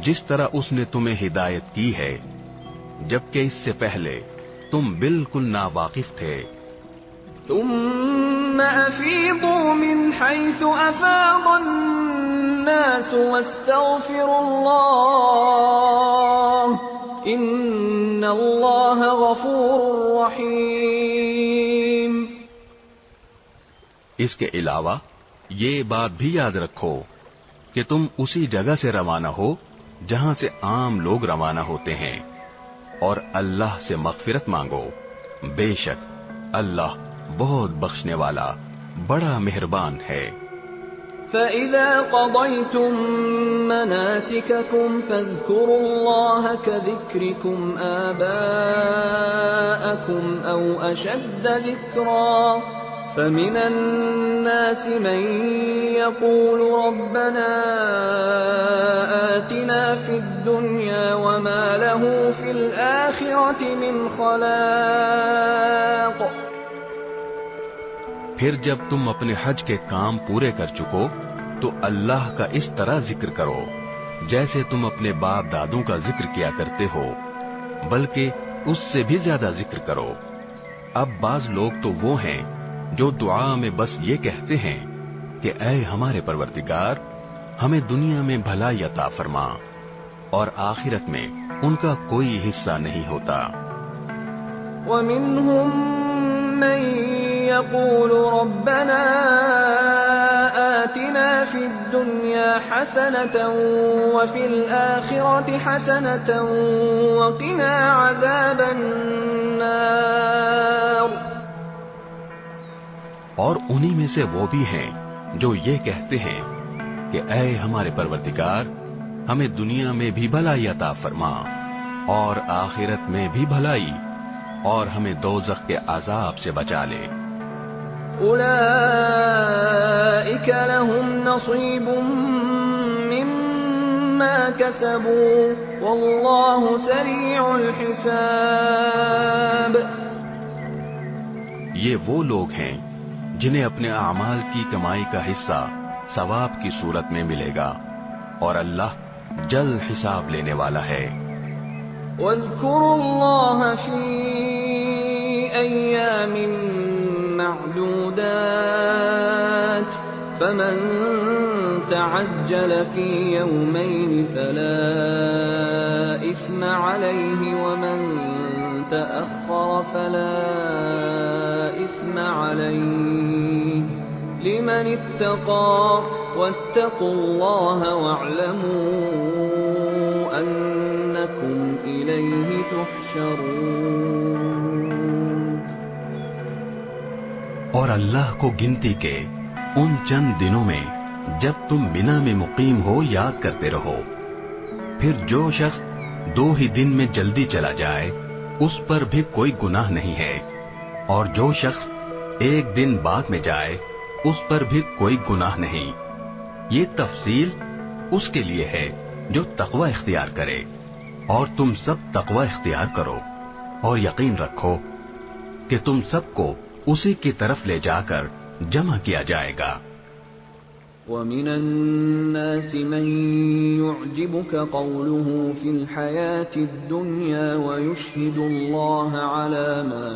Speaker 3: جس طرح اس نے تمہیں ہدایت کی ہے، جبکہ اس سے پہلے تم بالکل ناواقف تھے۔
Speaker 1: ثم أفيضوا من حيث أفاض الناس واستغفروا الله إن الله غفور رحيم۔
Speaker 3: اس کے علاوہ یہ بات بھی یاد رکھو کہ تم اسی جگہ سے روانہ ہو جہاں سے عام لوگ روانہ ہوتے ہیں، اور اللہ سے مغفرت مانگو، بے شک اللہ بہت بخشنے والا بڑا مہربان ہے۔
Speaker 1: فَإِذَا قَضَيْتُم مَّنَاسِكَكُمْ فَاذْكُرُوا اللَّهَ كَذِكْرِكُمْ آبَاءَكُمْ أَوْ أَشَدَّ ذِكْرًا فَمِنَ النَّاسِ مَن يَقُولُ رَبَّنَا آتِنَا فِي الدُّنْيَا وَمَا لَهُ فِي الْآخِرَةِ مِنْ خَلَاقٍ۔
Speaker 3: پھر جب تم اپنے حج کے کام پورے کر چکو تو اللہ کا اس طرح ذکر کرو جیسے تم اپنے باپ دادوں کا ذکر کیا کرتے ہو، بلکہ اس سے بھی زیادہ ذکر کرو۔ اب بعض لوگ تو وہ ہیں جو دعا میں بس یہ کہتے ہیں کہ اے ہمارے پروردگار ہمیں دنیا میں بھلائی عطا فرما، اور آخرت میں ان کا کوئی حصہ نہیں ہوتا۔
Speaker 1: وَمِنْهُمْ مَن يَقُولُ رَبَّنَا آتِنَا فِي الدُّنْيَا حَسَنَةً وَفِي الْآخِرَةِ حَسَنَةً وَقِنَا عَذَابَ النَّارِ۔
Speaker 3: اور انہی میں سے وہ بھی ہیں جو یہ کہتے ہیں کہ اے ہمارے پروردگار ہمیں دنیا میں بھی بھلائی عطا فرما اور آخرت میں بھی بھلائی، اور ہمیں دوزخ کے عذاب سے بچا لے۔
Speaker 1: أولئك لهم نصيب مما كسبوا والله سريع الحساب۔
Speaker 3: یہ وہ لوگ ہیں جنہیں اپنے اعمال کی کمائی کا حصہ ثواب کی صورت میں ملے گا، اور اللہ جلد حساب لینے والا ہے۔
Speaker 1: واذكروا الله في أيام معدودات فمن تعجل في يومين فلا إثم عليه ومن تأخر فلا إثم عليه لمن اتقى واتقوا الله واعلموا أنكم إليه تحشرون۔
Speaker 3: اور اللہ کو گنتی کے ان چند دنوں میں جب تم منا میں مقیم ہو یاد کرتے رہو۔ پھر جو شخص 2 ہی دن میں جلدی چلا جائے اس پر بھی کوئی گناہ نہیں ہے، اور جو شخص 1 دن بعد میں جائے اس پر بھی کوئی گناہ نہیں۔ یہ تفصیل اس کے لیے ہے جو تقوی اختیار کرے، اور تم سب تقوی اختیار کرو، اور یقین رکھو کہ تم سب کو اسی کی طرف لے جا کر جمع کیا جائے گا۔
Speaker 1: وَمِنَ النَّاسِ مَن يُعْجِبُكَ قَوْلُهُ فِي الْحَيَاةِ الدُّنْيَا وَيُشْهِدُ اللَّهَ عَلَى مَا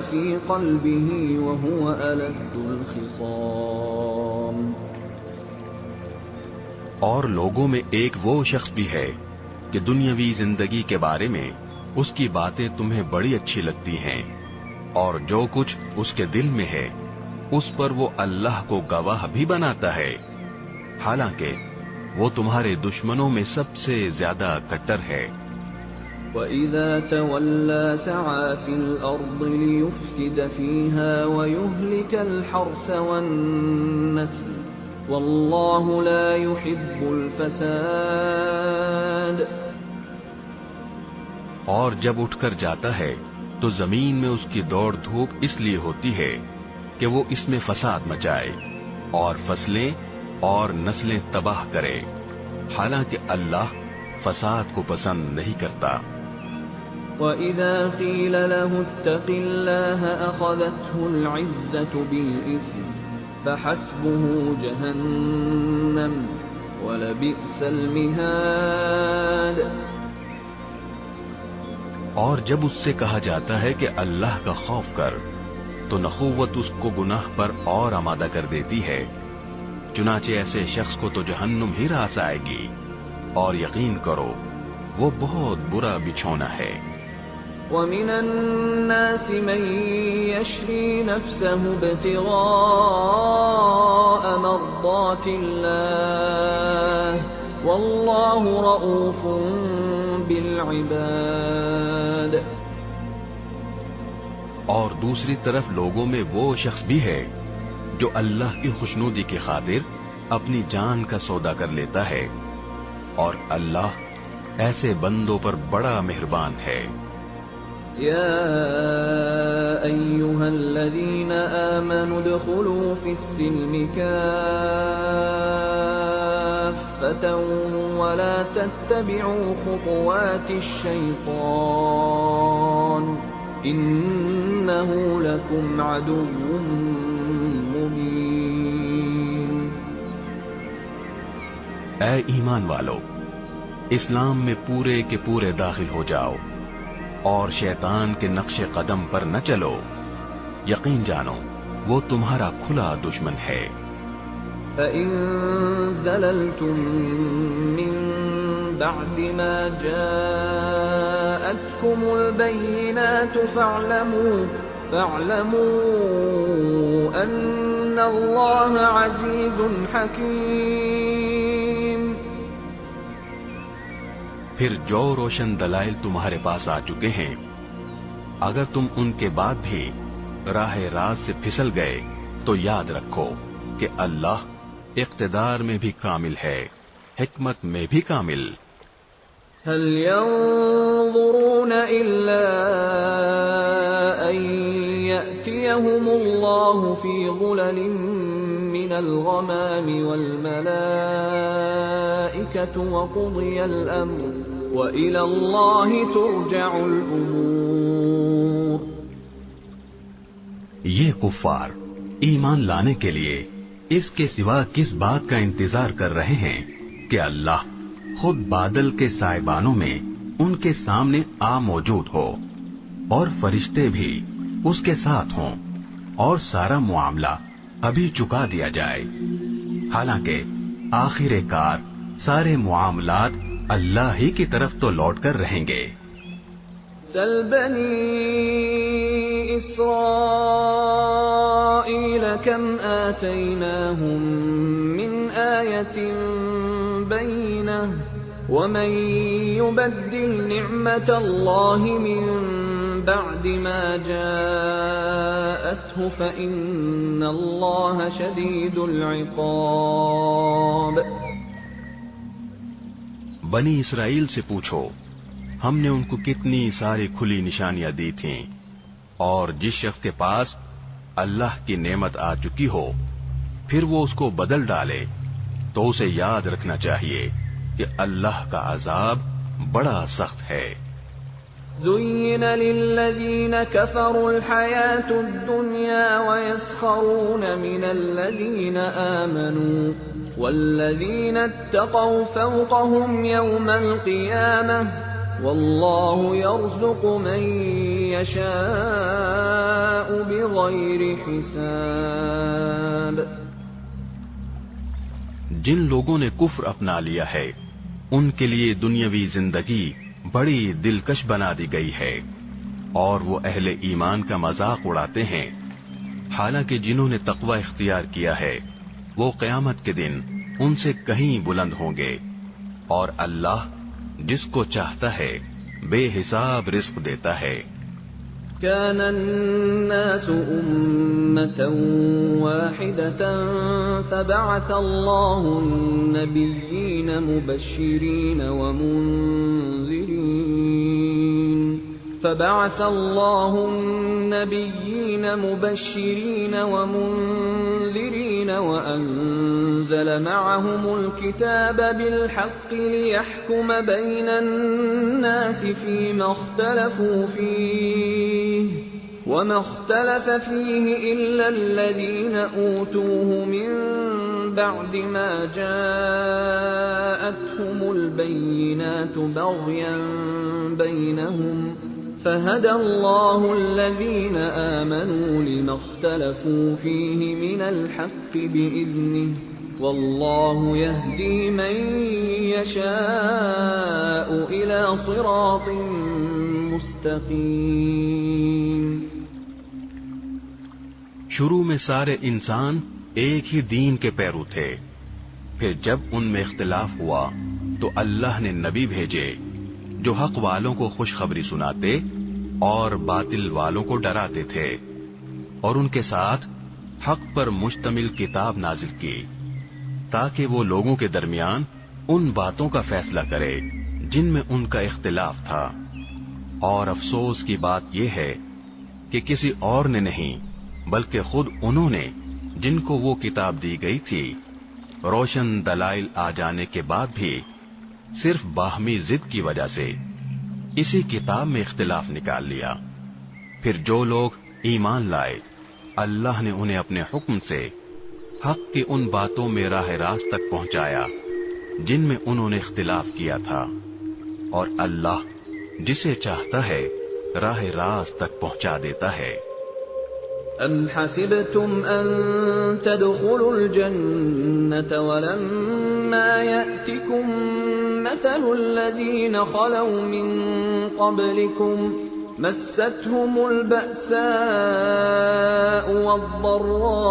Speaker 1: فِي قَلْبِهِ وَهُوَ أَلَدُّ الْخِصَامِ۔
Speaker 3: اور لوگوں میں ایک وہ شخص بھی ہے کہ دنیاوی زندگی کے بارے میں اس کی باتیں تمہیں بڑی اچھی لگتی ہیں، اور جو کچھ اس کے دل میں ہے اس پر وہ اللہ کو گواہ بھی بناتا ہے، حالانکہ وہ تمہارے دشمنوں میں سب سے زیادہ کٹر ہے۔
Speaker 1: وَإِذَا تَوَلَّى سَعَى فِي الْأَرْضِ لِيُفْسِدَ فِيهَا وَيُهْلِكَ الْحَرْثَ وَالنَّسْلَ وَاللَّهُ لَا يُحِبُّ الْفَسَادَ۔
Speaker 3: اور جب اٹھ کر جاتا ہے تو زمین میں اس کی دوڑ دھوپ اس لیے ہوتی ہے کہ وہ اس میں فساد مچائے اور فصلیں اور نسلیں تباہ کرے، حالانکہ اللہ فساد کو پسند نہیں کرتا۔
Speaker 1: وَإِذَا قِيلَ لَهُ اتَّقِ اللَّهَ أَخَذَتْهُ الْعِزَّةُ بِالْإِثْمِ فَحَسْبُهُ جَهَنَّمُ وَلَبِئْسَ الْمِهَادُ۔
Speaker 3: اور جب اس سے کہا جاتا ہے کہ اللہ کا خوف کر، تو نخوت اس کو گناہ پر اور آمادہ کر دیتی ہے، چنانچہ ایسے شخص کو تو جہنم ہی راس آئے گی، اور یقین کرو وہ بہت برا بچھونا ہے۔
Speaker 1: وَمِنَ النَّاسِ مَن يَشْرِي نَفْسَهُ ابْتِغَاءَ مَرْضَاتِ اللَّهِ وَاللَّهُ رَءُوفٌ بِالْعِبَادِ۔
Speaker 3: اور دوسری طرف لوگوں میں وہ شخص بھی ہے جو اللہ کی خوشنودی کی خاطر اپنی جان کا سودا کر لیتا ہے، اور اللہ ایسے بندوں پر بڑا مہربان ہے۔
Speaker 1: يا أيها الذين آمنوا ادخلوا في السلم كافة ولا تتبعوا خطوات الشيطان إنه لكم عدو مبين۔
Speaker 3: اے ایمان والو، اسلام میں پورے کے پورے داخل ہو جاؤ اور شیطان کے نقش قدم پر نہ چلو، یقین جانو وہ تمہارا کھلا دشمن ہے۔
Speaker 1: فَإِن زَلَلْتُم مِّن بَعْدِ مَا جَاءَتْكُمُ الْبَيِّنَاتُ فَاعْلَمُوا أَنَّ اللَّهَ عَزِيزٌ حَكِيمٌ۔
Speaker 3: پھر جو روشن دلائل تمہارے پاس آ چکے ہیں، اگر تم ان کے بعد بھی راہ راست سے پھسل گئے تو یاد رکھو کہ اللہ اقتدار میں بھی کامل ہے، حکمت میں بھی کامل۔
Speaker 1: هل ينظرون إلا أن يأتيهم الله في ظلل من الغمام والملائكة وقضي الأمر وإلى الله ترجع الأمور۔
Speaker 3: یہ کفار ایمان لانے کے لیے اس کے سوا کس بات کا انتظار کر رہے ہیں کہ اللہ خود بادل کے سائبانوں میں ان کے سامنے آ موجود ہو، اور فرشتے بھی اس کے ساتھ ہوں، اور سارا معاملہ ابھی چکا دیا جائے، حالانکہ آخر کار سارے معاملات اللہ ہی کی طرف تو لوٹ کر رہیں گے۔
Speaker 1: سل بنی اسرائیل کم آتیناہم من آیت بینہ ومن یبدل نعمت اللہ من بعد ما جاءته فإن اللہ شدید العقاب۔
Speaker 3: بنی اسرائیل سے پوچھو ہم نے ان کو کتنی ساری کھلی نشانیاں دی تھیں، اور جس شخص کے پاس اللہ کی نعمت آ چکی ہو پھر وہ اس کو بدل ڈالے تو اسے یاد رکھنا چاہیے کہ اللہ کا عذاب بڑا سخت ہے۔
Speaker 1: زُيِّنَ لِلَّذِينَ كَفَرُوا الْحَيَاةُ الدُّنْيَا وَيَسْخَرُونَ مِنَ الَّذِينَ آمَنُوا وَالَّذِينَ اتَّقَوْا فَوْقَهُمْ يَوْمَ الْقِيَامَةِ وَاللَّهُ يَرْزُقُ مَن يَشَاءُ بِغَيْرِ حِسَابٍ۔
Speaker 3: جن لوگوں نے کفر اپنا لیا ہے ان کے لیے دنیاوی زندگی بڑی دلکش بنا دی گئی ہے، اور وہ اہل ایمان کا مذاق اڑاتے ہیں، حالانکہ جنہوں نے تقوی اختیار کیا ہے وہ قیامت کے دن ان سے کہیں بلند ہوں گے، اور اللہ جس کو چاہتا ہے بے حساب رزق دیتا ہے۔
Speaker 1: كان الناس أمة واحدة فبعث الله النبيين مبشرين ومنذرين وأنزل معهم الكتاب بالحق ليحكم بين الناس فيما اختلفوا فيه وما اختلف فيه إلا الذين أوتوه من بعد ما جاءتهم البينات بغيا بينهم فهدى الله الذين آمنوا لما اختلفوا فيه من الحق بإذنه والله يهدي من يشاء إلى صراط مستقيم۔
Speaker 3: شروع میں سارے انسان ایک ہی دین کے پیرو تھے، پھر جب ان میں اختلاف ہوا تو اللہ نے نبی بھیجے جو حق والوں کو خوشخبری سناتے اور باطل والوں کو ڈراتے تھے، اور ان کے ساتھ حق پر مشتمل کتاب نازل کی تاکہ وہ لوگوں کے درمیان ان باتوں کا فیصلہ کرے جن میں ان کا اختلاف تھا۔ اور افسوس کی بات یہ ہے کہ کسی اور نے نہیں بلکہ خود انہوں نے، جن کو وہ کتاب دی گئی تھی، روشن دلائل آ جانے کے بعد بھی صرف باہمی ضد کی وجہ سے اسی کتاب میں اختلاف نکال لیا۔ پھر جو لوگ ایمان لائے اللہ نے انہیں اپنے حکم سے حق کی ان باتوں میں راہ راست تک پہنچایا جن میں انہوں نے اختلاف کیا تھا، اور اللہ جسے چاہتا ہے راہ راست تک پہنچا دیتا ہے۔
Speaker 1: أَمْ حَسِبْتُمْ أَن تَدْخُلُوا الْجَنَّةَ وَلَمَّا يَأْتِكُمْ مَثَلُ الَّذِينَ خَلَوْا مِن قَبْلِكُمْ مَسَّتْهُمُ الْبَأْسَاءُ وَالضَّرَّاءُ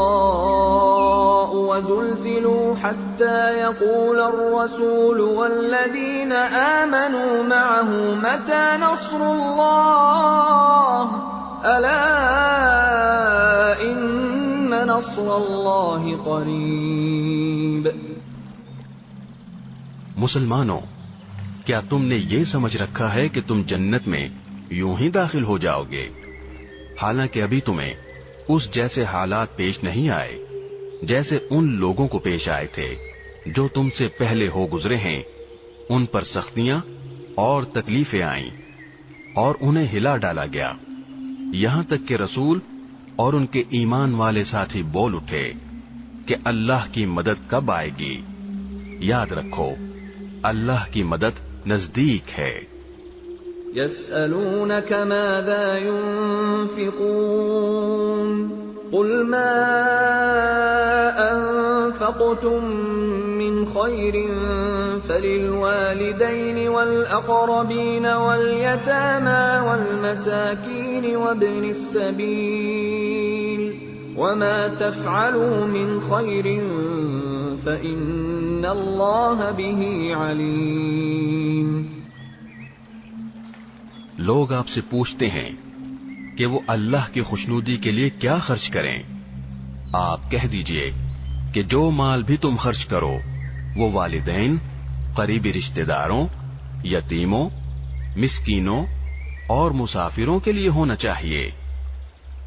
Speaker 1: وَزُلْزِلُوا حَتَّى يَقُولَ الرَّسُولُ وَالَّذِينَ آمَنُوا مَعَهُ مَتَى نَصْرُ اللَّهِ أَلَا إِنَّ نَصْرَ اللَّهِ قَرِيبٌ۔
Speaker 3: مسلمانوں، کیا تم نے یہ سمجھ رکھا ہے کہ تم جنت میں یوں ہی داخل ہو جاؤ گے، حالانکہ ابھی تمہیں اس جیسے حالات پیش نہیں آئے جیسے ان لوگوں کو پیش آئے تھے جو تم سے پہلے ہو گزرے ہیں۔ ان پر سختیاں اور تکلیفیں آئیں اور انہیں ہلا ڈالا گیا، یہاں تک کہ رسول اور ان کے ایمان والے ساتھی بول اٹھے کہ اللہ کی مدد کب آئے گی؟ یاد رکھو اللہ کی مدد نزدیک ہے۔
Speaker 1: يَسْأَلُونَكَ مَاذَا يُنْفِقُونَ قُلْ مَا أَنفَقْتُم مِّنْ خَيْرٍ فَلِلْوَالِدَيْنِ وَالْأَقْرَبِينَ وَالْيَتَامَى وَالْمَسَاكِينِ وَابْنِ السَّبِيلِ وَمَا تَفْعَلُوا مِنْ خَيْرٍ فَإِنَّ اللَّهَ بِهِ عَلِيمٌ۔
Speaker 3: لوگ آپ سے پوچھتے ہیں کہ وہ اللہ کی خوشنودی کے لیے کیا خرچ کریں۔ آپ کہہ دیجئے کہ جو مال بھی تم خرچ کرو وہ والدین، قریبی رشتہ داروں، یتیموں، مسکینوں اور مسافروں کے لیے ہونا چاہیے،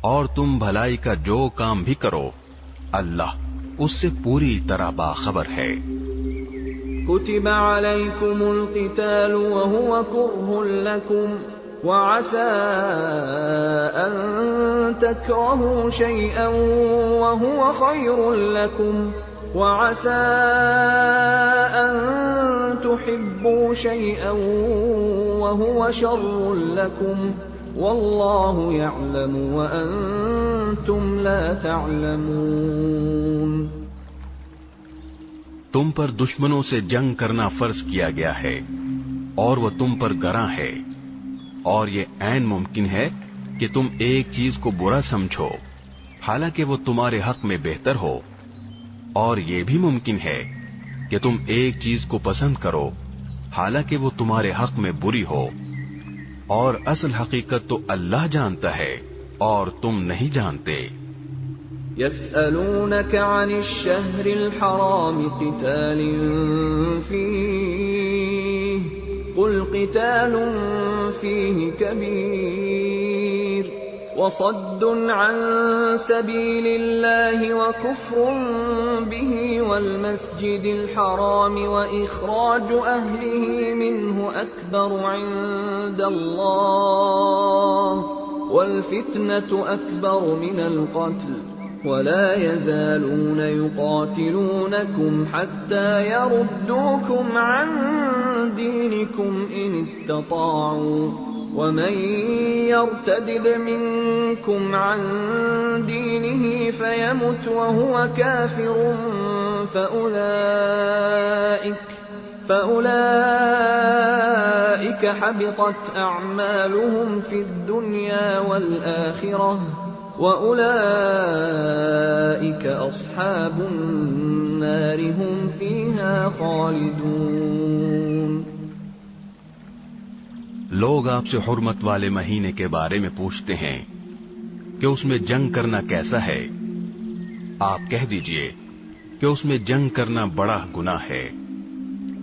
Speaker 3: اور تم بھلائی کا جو کام بھی کرو اللہ اس سے پوری طرح باخبر ہے۔
Speaker 1: كتب عليكم القتال وهو كره لكم وعسى أن تكرهوا شيئا وهو خير لكم وعسى أن تحبوا شيئا وهو شر لكم والله يعلم وأنتم لا تعلمون۔
Speaker 3: تم پر دشمنوں سے جنگ کرنا فرض کیا گیا ہے، اور وہ تم پر گراں ہے، اور یہ عین ممکن ہے کہ تم ایک چیز کو برا سمجھو حالانکہ وہ تمہارے حق میں بہتر ہو، اور یہ بھی ممکن ہے کہ تم ایک چیز کو پسند کرو حالانکہ وہ تمہارے حق میں بری ہو، اور اصل حقیقت تو اللہ جانتا ہے اور تم نہیں جانتے۔
Speaker 1: يسألونك عن الشهر الحرام قتال فيه قل قتال فيه كبير وصد عن سبيل الله وكفر به والمسجد الحرام وإخراج أهله منه أكبر عند الله والفتنة أكبر من القتل ولا يزالون يقاتلونكم حتى يردوكم عن دينكم إن استطاعوا ومن يرتد منكم عن دينه فيمت وهو كافر فأولئك حبطت أعمالهم في الدنيا والآخرة وَأُولَئِكَ أَصْحَابُ النَّارِ هُمْ فِيهَا خَالِدُونَ۔
Speaker 3: لوگ آپ سے حرمت والے مہینے کے بارے میں پوچھتے ہیں کہ اس میں جنگ کرنا کیسا ہے۔ آپ کہہ دیجئے کہ اس میں جنگ کرنا بڑا گناہ ہے،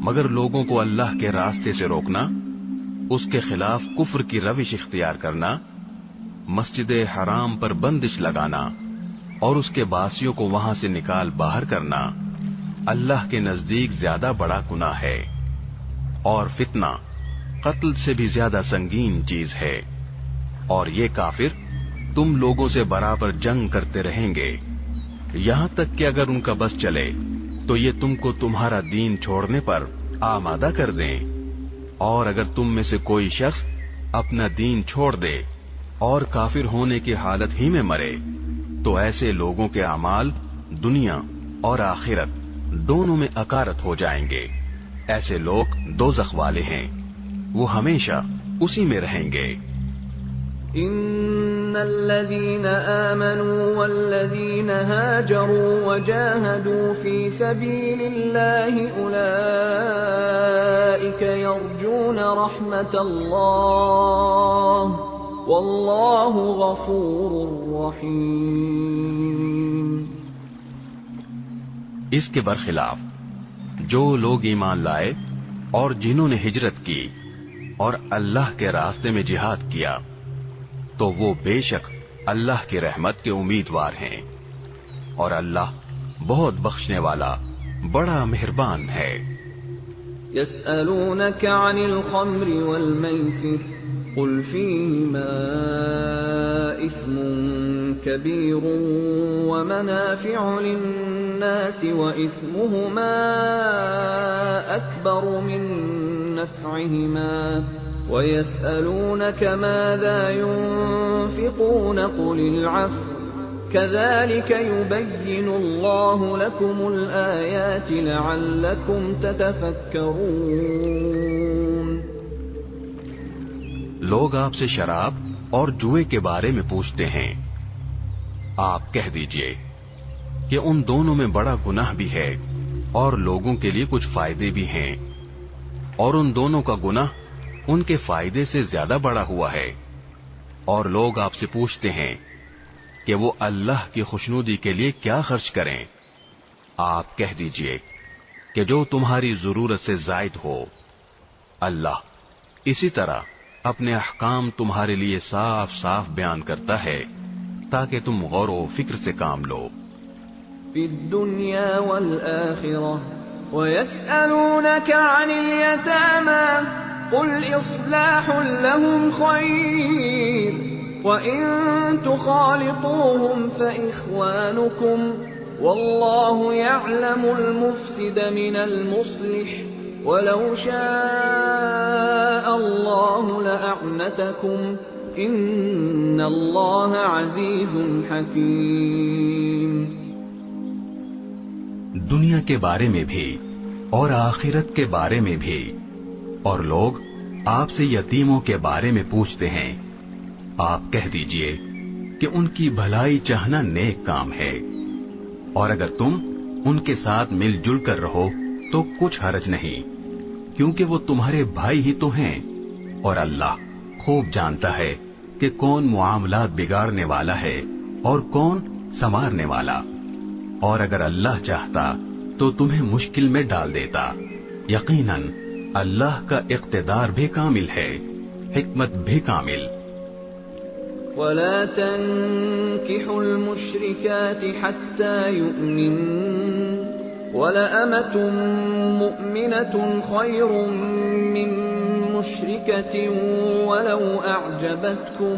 Speaker 3: مگر لوگوں کو اللہ کے راستے سے روکنا، اس کے خلاف کفر کی روش اختیار کرنا، مسجد حرام پر بندش لگانا اور اس کے باسیوں کو وہاں سے نکال باہر کرنا اللہ کے نزدیک زیادہ بڑا گناہ ہے، اور فتنہ قتل سے بھی زیادہ سنگین چیز ہے، اور یہ کافر تم لوگوں سے برابر جنگ کرتے رہیں گے یہاں تک کہ اگر ان کا بس چلے تو یہ تم کو تمہارا دین چھوڑنے پر آمادہ کر دیں، اور اگر تم میں سے کوئی شخص اپنا دین چھوڑ دے اور کافر ہونے کی حالت ہی میں مرے تو ایسے لوگوں کے اعمال دنیا اور آخرت دونوں میں اکارت ہو جائیں گے، ایسے لوگ دوزخ والے ہیں، وہ ہمیشہ اسی میں رہیں گے۔
Speaker 1: ان الذين آمنوا والذين هاجروا وجاهدوا في سبيل الله اولئك يرجون رحمة الله واللہ غفور رحیم۔
Speaker 3: اس کے برخلاف جو لوگ ایمان لائے اور جنہوں نے ہجرت کی اور اللہ کے راستے میں جہاد کیا تو وہ بے شک اللہ کی رحمت کے امیدوار ہیں، اور اللہ بہت بخشنے والا بڑا مہربان ہے۔
Speaker 1: یسألونک عن الخمر والمیسر قل فيهما إثم كبير ومنافع للناس وإثمهما أكبر من نفعهما ويسألونك ماذا ينفقون قل العفو كذلك يبين الله لكم الآيات لعلكم تتفكرون۔
Speaker 3: لوگ آپ سے شراب اور جوئے کے بارے میں پوچھتے ہیں، آپ کہہ دیجئے کہ ان دونوں میں بڑا گناہ بھی ہے اور لوگوں کے لیے کچھ فائدے بھی ہیں، اور ان دونوں کا گناہ ان کے فائدے سے زیادہ بڑا ہوا ہے، اور لوگ آپ سے پوچھتے ہیں کہ وہ اللہ کی خوشنودی کے لیے کیا خرچ کریں۔ آپ کہہ دیجئے کہ جو تمہاری ضرورت سے زائد ہو، اللہ اسی طرح اپنے احکام تمہارے لیے صاف صاف بیان کرتا ہے تاکہ تم غور و فکر سے کام لو۔
Speaker 1: فی الدنیا والآخرہ وَيَسْأَلُونَكَ عَنِ الْيَتَامَى قُلْ إِصْلَاحٌ لَهُمْ خَيْرٌ وَإِن تُخَالِطُوهُمْ فَإِخْوَانُكُمْ وَاللَّهُ يَعْلَمُ الْمُفْسِدَ مِنَ الْمُصْلِحِ وَلَوْ شَاءَ اللَّهُ لَأَعْنَتَكُمْ إِنَّ اللَّهَ عَزِيزٌ حَكِيمٌ۔
Speaker 3: دنیا کے بارے میں بھی اور آخرت کے بارے میں بھی، اور لوگ آپ سے یتیموں کے بارے میں پوچھتے ہیں، آپ کہہ دیجئے کہ ان کی بھلائی چاہنا نیک کام ہے، اور اگر تم ان کے ساتھ مل جل کر رہو تو کچھ حرج نہیں، کیونکہ وہ تمہارے بھائی ہی تو ہیں، اور اللہ خوب جانتا ہے کہ کون معاملات بگاڑنے والا ہے اور کون سنوارنے والا۔ اور اگر اللہ چاہتا تو تمہیں مشکل میں ڈال دیتا، یقیناً اللہ کا اقتدار بھی کامل ہے، حکمت بھی کامل۔
Speaker 1: ولا تنكحوا المشركات حتى يؤمنن ولأمة مؤمنة خير من مشركة ولو أعجبتكم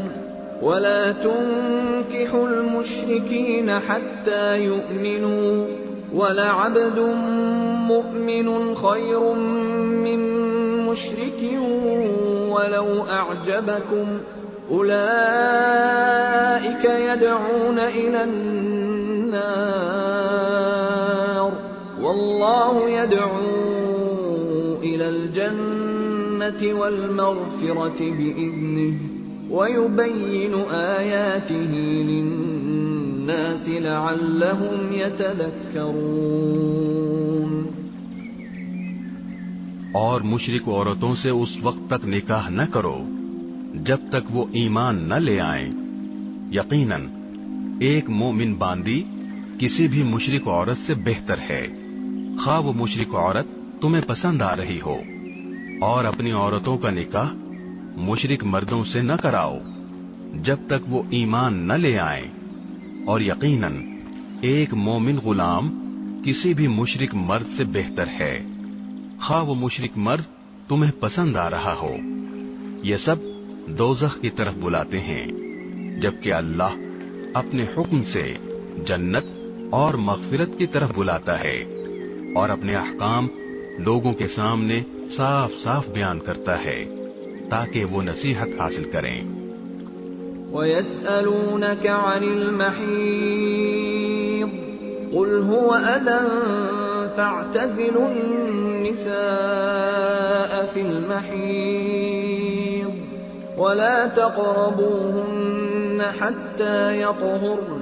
Speaker 1: ولا تنكحوا المشركين حتى يؤمنوا ولعبد مؤمن خير من مشرك ولو أعجبكم أولئك يدعون إلى النار والله يدعو إلى الجنة والمغفرة بإذنه ويبين آياته للناس لعلهم يتذكرون۔
Speaker 3: اور مشرک عورتوں سے اس وقت تک نکاح نہ کرو جب تک وہ ایمان نہ لے آئیں۔ یقیناً ایک مومن باندی کسی بھی مشرک عورت سے بہتر ہے، خواہ وہ مشرک عورت تمہیں پسند آ رہی ہو۔ اور اپنی عورتوں کا نکاح مشرک مردوں سے نہ کراؤ جب تک وہ ایمان نہ لے آئیں، اور یقیناً ایک مومن غلام کسی بھی مشرک مرد سے بہتر ہے، خواہ وہ مشرک مرد تمہیں پسند آ رہا ہو۔ یہ سب دوزخ کی طرف بلاتے ہیں، جبکہ اللہ اپنے حکم سے جنت اور مغفرت کی طرف بلاتا ہے، اور اپنے احکام لوگوں کے سامنے صاف صاف بیان کرتا ہے تاکہ وہ نصیحت حاصل کریں۔
Speaker 1: وَيَسْأَلُونَكَ عَنِ الْمَحِيضِ قُلْ هُوَ أَذًى فَاعْتَزِلُوا النِّسَاءَ فِي الْمَحِيضِ وَلَا تَقْرَبُوهُنَّ حَتَّى يَطْهُرْنَ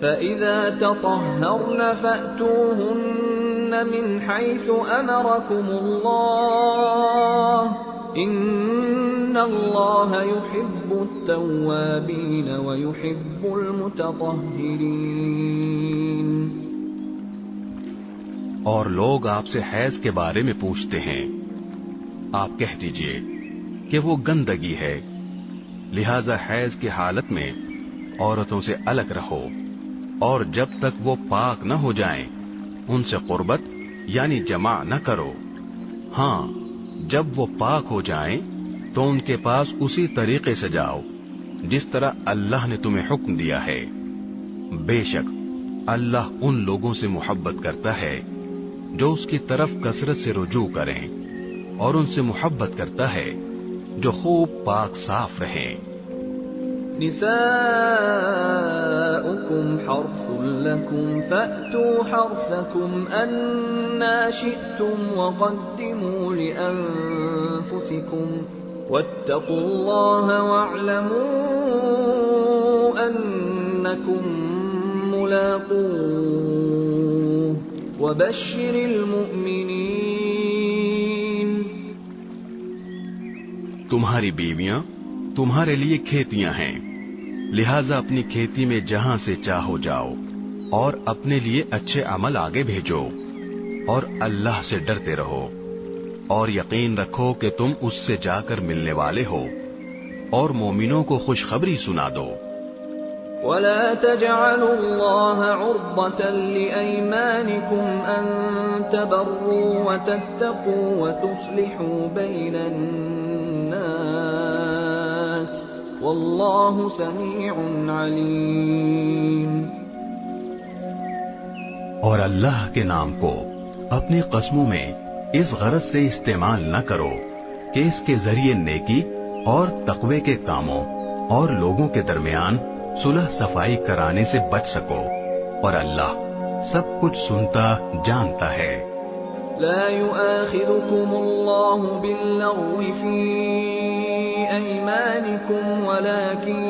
Speaker 1: فَإِذَا تَطَهَّرْنَ فَأْتُوهُنَّ مِنْ حَيْثُ أَمَرَكُمُ اللَّهُ إِنَّ اللَّهَ يُحِبُّ التَّوَّابِينَ وَيُحِبُّ الْمُتَطَهِّرِينَ۔
Speaker 3: اور لوگ آپ سے حیض کے بارے میں پوچھتے ہیں، آپ کہہ دیجئے کہ وہ گندگی ہے، لہذا حیض کی حالت میں عورتوں سے الگ رہو، اور جب تک وہ پاک نہ ہو جائیں ان سے قربت یعنی جماع نہ کرو۔ ہاں، جب وہ پاک ہو جائیں تو ان کے پاس اسی طریقے سے جاؤ جس طرح اللہ نے تمہیں حکم دیا ہے۔ بے شک اللہ ان لوگوں سے محبت کرتا ہے جو اس کی طرف کثرت سے رجوع کریں، اور ان سے محبت کرتا ہے جو خوب پاک صاف رہیں۔
Speaker 1: نساؤكم حرث لكم فأتوا حرثكم أنا شئتم وقدموا لأنفسكم واتقوا الله واعلموا أنكم ملاقوه وبشر المؤمنين۔
Speaker 3: تمہاری بیویاں تمہارے لیے کھیتیاں ہیں، لہذا اپنی کھیتی میں جہاں سے چاہو جاؤ، اور اپنے لیے اچھے عمل آگے بھیجو، اور اللہ سے ڈرتے رہو، اور یقین رکھو کہ تم اس سے جا کر ملنے والے ہو، اور مومنوں کو خوشخبری سنا دو۔
Speaker 1: ولا تجعلوا الله عرضة لأيمانكم أن تبروا وتتقوا وتصلحوا بين الناس والله سميع عليم۔
Speaker 3: اور اللہ کے نام کو اپنی قسموں میں اس غرض سے استعمال نہ کرو کہ اس کے ذریعے نیکی اور تقوی کے کاموں اور لوگوں کے درمیان صلح صفائی کرانے سے بچ سکو، اور اللہ سب کچھ سنتا جانتا ہے۔
Speaker 1: لا يؤاخذكم الله باللغو في أيمانكم ولكن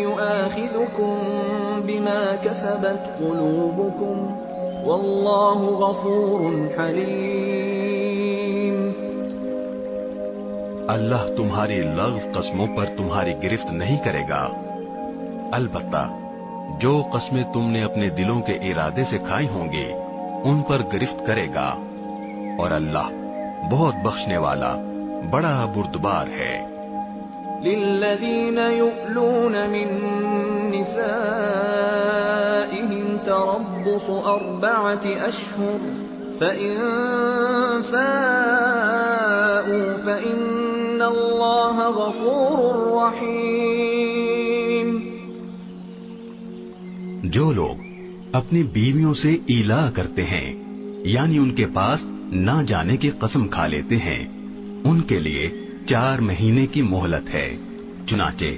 Speaker 1: يؤاخذكم بما كسبت قلوبكم والله غفور حليم.
Speaker 3: اللہ تمہاری لغو قسموں پر تمہاری گرفت نہیں کرے گا، البتہ جو قسمیں تم نے اپنے دلوں کے ارادے سے کھائی ہوں گی ان پر گرفت کرے گا، اور اللہ بہت بخشنے والا بڑا بردبار ہے.
Speaker 1: للذين يؤلون من نسائهم تربص 4 أشهر فإن فاءوا فإن الله غفور رحيم.
Speaker 3: جو لوگ اپنی بیویوں سے ایلا کرتے ہیں یعنی ان کے پاس نہ جانے کی قسم کھا لیتے ہیں، ان کے لیے 4 مہینے کی مہلت ہے. چنانچہ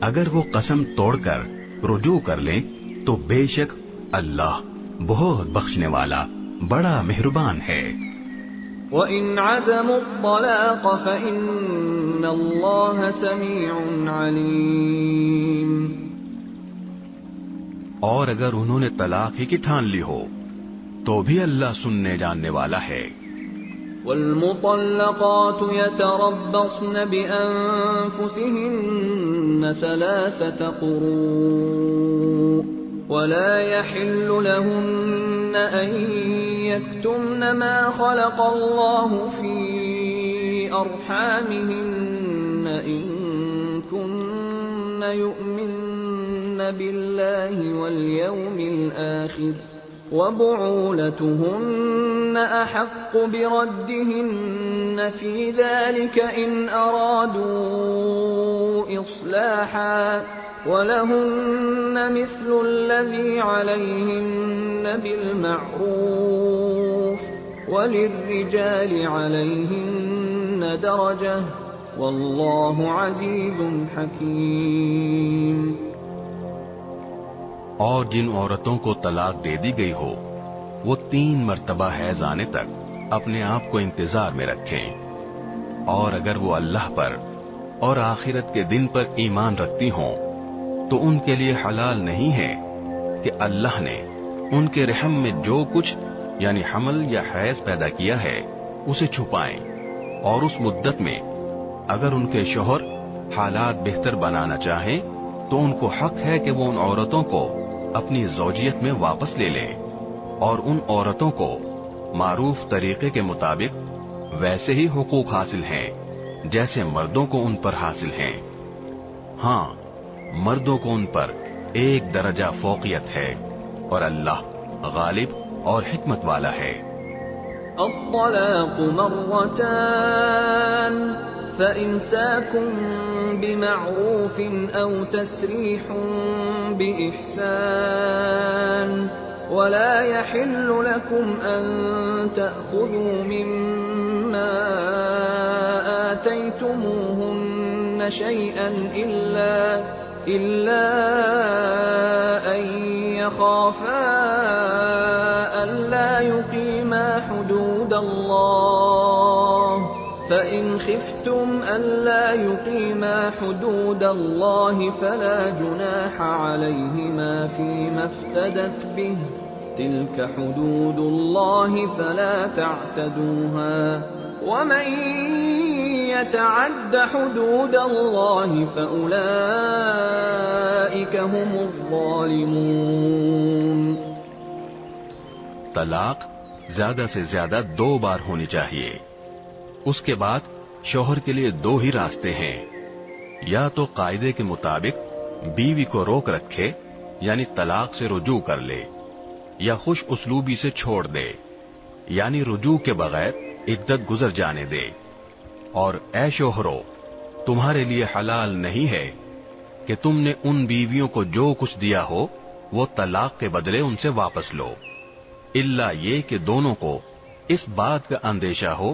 Speaker 3: اگر وہ قسم توڑ کر رجوع کر لیں تو بے شک اللہ بہت بخشنے والا بڑا مہربان ہے.
Speaker 1: وَإِنْ عَزَمُوا الطَّلَاقَ فَإِنَّ اللَّهَ سَمِيعٌ عَلِيمٌ.
Speaker 3: اور اگر انہوں نے طلاق ہی کی ٹھان لی ہو تو بھی اللہ سننے جاننے والا ہے.
Speaker 1: والمطلقات يتربصن بأنفسهن 3 قروء ولا يحل لهن أن يكتمن ما خلق الله في أرحامهن إن كن يؤمن بالله واليوم الآخر وبعولتهن أحق بردهن في ذلك إن أرادوا إصلاحا ولهن مثل الذي عليهن بالمعروف وللرجال عليهن درجة والله عزيز حكيم.
Speaker 3: اور جن عورتوں کو طلاق دے دی گئی ہو وہ 3 مرتبہ حیض آنے تک اپنے آپ کو انتظار میں رکھیں، اور اگر وہ اللہ پر اور آخرت کے دن پر ایمان رکھتی ہوں تو ان کے لیے حلال نہیں ہے کہ اللہ نے ان کے رحم میں جو کچھ یعنی حمل یا حیض پیدا کیا ہے اسے چھپائیں، اور اس مدت میں اگر ان کے شوہر حالات بہتر بنانا چاہیں تو ان کو حق ہے کہ وہ ان عورتوں کو اپنی زوجیت میں واپس لے لیں، اور ان عورتوں کو معروف طریقے کے مطابق ویسے ہی حقوق حاصل ہیں جیسے مردوں کو ان پر حاصل ہیں. ہاں، مردوں کو ان پر 1 درجہ فوقیت ہے، اور اللہ غالب اور حکمت والا ہے.
Speaker 1: الطلاق مرتان فإمساك بمعروف أو تسريح بإحسان ولا يحل لكم أن تأخذوا مما آتيتموهن شيئا إلا أن يخافا ألا يقيما حدود الله فإن خفتم ألا يقيما حدود الله فلا جناح عليهما فيما افتدت به تلك حدود الله فلا تعتدوها ومن يتعد حدود الله فأولئك هم الظالمون.
Speaker 3: طلاق زیادہ سے زیادہ 2 بار ہونی چاہیے. اس کے بعد شوہر کے لیے 2 ہی راستے ہیں، یا تو قاعدے کے مطابق بیوی کو روک رکھے یعنی طلاق سے رجوع کر لے، یا خوش اسلوبی سے چھوڑ دے یعنی رجوع کے بغیر عدت گزر جانے دے. اور اے شوہرو، تمہارے لیے حلال نہیں ہے کہ تم نے ان بیویوں کو جو کچھ دیا ہو وہ طلاق کے بدلے ان سے واپس لو، الا یہ کہ دونوں کو اس بات کا اندیشہ ہو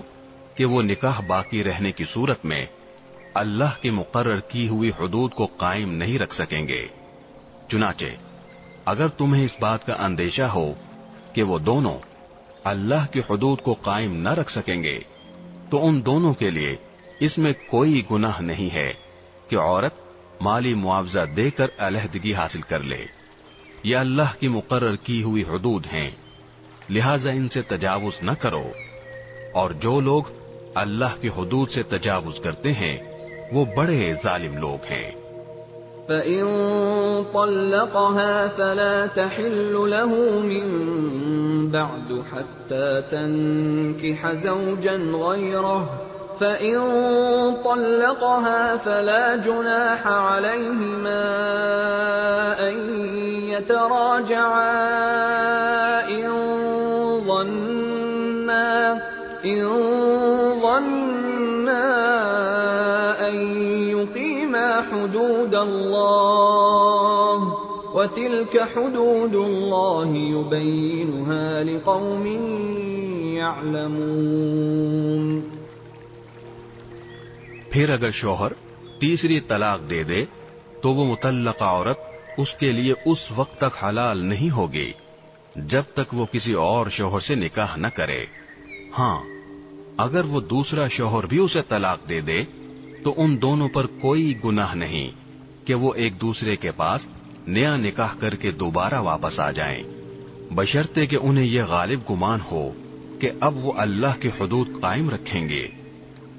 Speaker 3: کہ وہ نکاح باقی رہنے کی صورت میں اللہ کی مقرر کی ہوئی حدود کو قائم نہیں رکھ سکیں گے. چنانچہ اگر تمہیں اس بات کا اندیشہ ہو کہ وہ دونوں اللہ کی حدود کو قائم نہ رکھ سکیں گے تو ان دونوں کے لیے اس میں کوئی گناہ نہیں ہے کہ عورت مالی معاوضہ دے کر علیحدگی حاصل کر لے. یہ اللہ کی مقرر کی ہوئی حدود ہیں، لہذا ان سے تجاوز نہ کرو. اور جو لوگ اللہ کی حدود سے تجاوز کرتے ہیں وہ بڑے ظالم لوگ ہیں.
Speaker 1: فَإِن طَلَّقَهَا فَلَا تَحِلُّ لَهُ مِن بَعْدُ حَتَّى تَنكِحَ زَوْجًا غَيْرَهُ فَإِن طَلَّقَهَا فَلَا جُنَاحَ عَلَيْهِمَا أَن يَتَرَاجَعَا إِن ظَنَّا أَن يُقِيمَا حُدُودَ اللَّهِ وَتِلْكَ حُدُودُ اللَّهِ يُبَيِّنُهَا لِقَوْمٍ يَعْلَمُونَ.
Speaker 3: پھر اگر شوہر تیسری طلاق دے دے تو وہ مطلقہ عورت اس کے لیے اس وقت تک حلال نہیں ہوگی جب تک وہ کسی اور شوہر سے نکاح نہ کرے. ہاں، اگر وہ دوسرا شوہر بھی اسے طلاق دے دے تو ان دونوں پر کوئی گناہ نہیں کہ وہ ایک دوسرے کے پاس نیا نکاح کر کے دوبارہ واپس آ جائیں، بشرطے کہ انہیں یہ غالب گمان ہو کہ اب وہ اللہ کی حدود قائم رکھیں گے.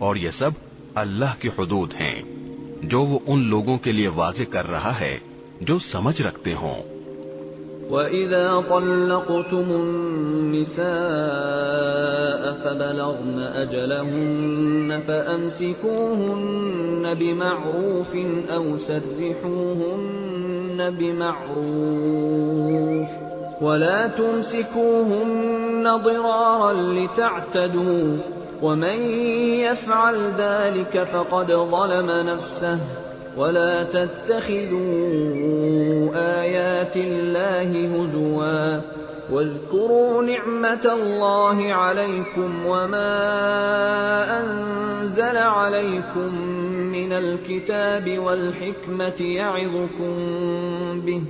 Speaker 3: اور یہ سب اللہ کی حدود ہیں جو وہ ان لوگوں کے لیے واضح کر رہا ہے جو سمجھ رکھتے ہوں.
Speaker 1: وَإِذَا طَلَّقْتُمُ النِّسَاءَ فَبَلَغْنَ أَجَلَهُنَّ فَأَمْسِكُوهُنَّ بِمَعْرُوفٍ أَوْ سَرِّحُوهُنَّ بِمَعْرُوفٍ وَلَا تُمْسِكُوهُنَّ ضِرَارًا لِتَعْتَدُوا وَمَن يَفْعَلْ ذَلِكَ فَقَدْ ظَلَمَ نَفْسَهُ وَلَا تَتَّخِذُوا آيَاتِ اللَّهِ هُزُوًا وَاذْكُرُوا نِعْمَةَ اللَّهِ عَلَيْكُمْ وَمَا أَنزَلَ عَلَيْكُم مِّنَ الْكِتَابِ وَالْحِكْمَةِ يَعِظُكُم بِهِ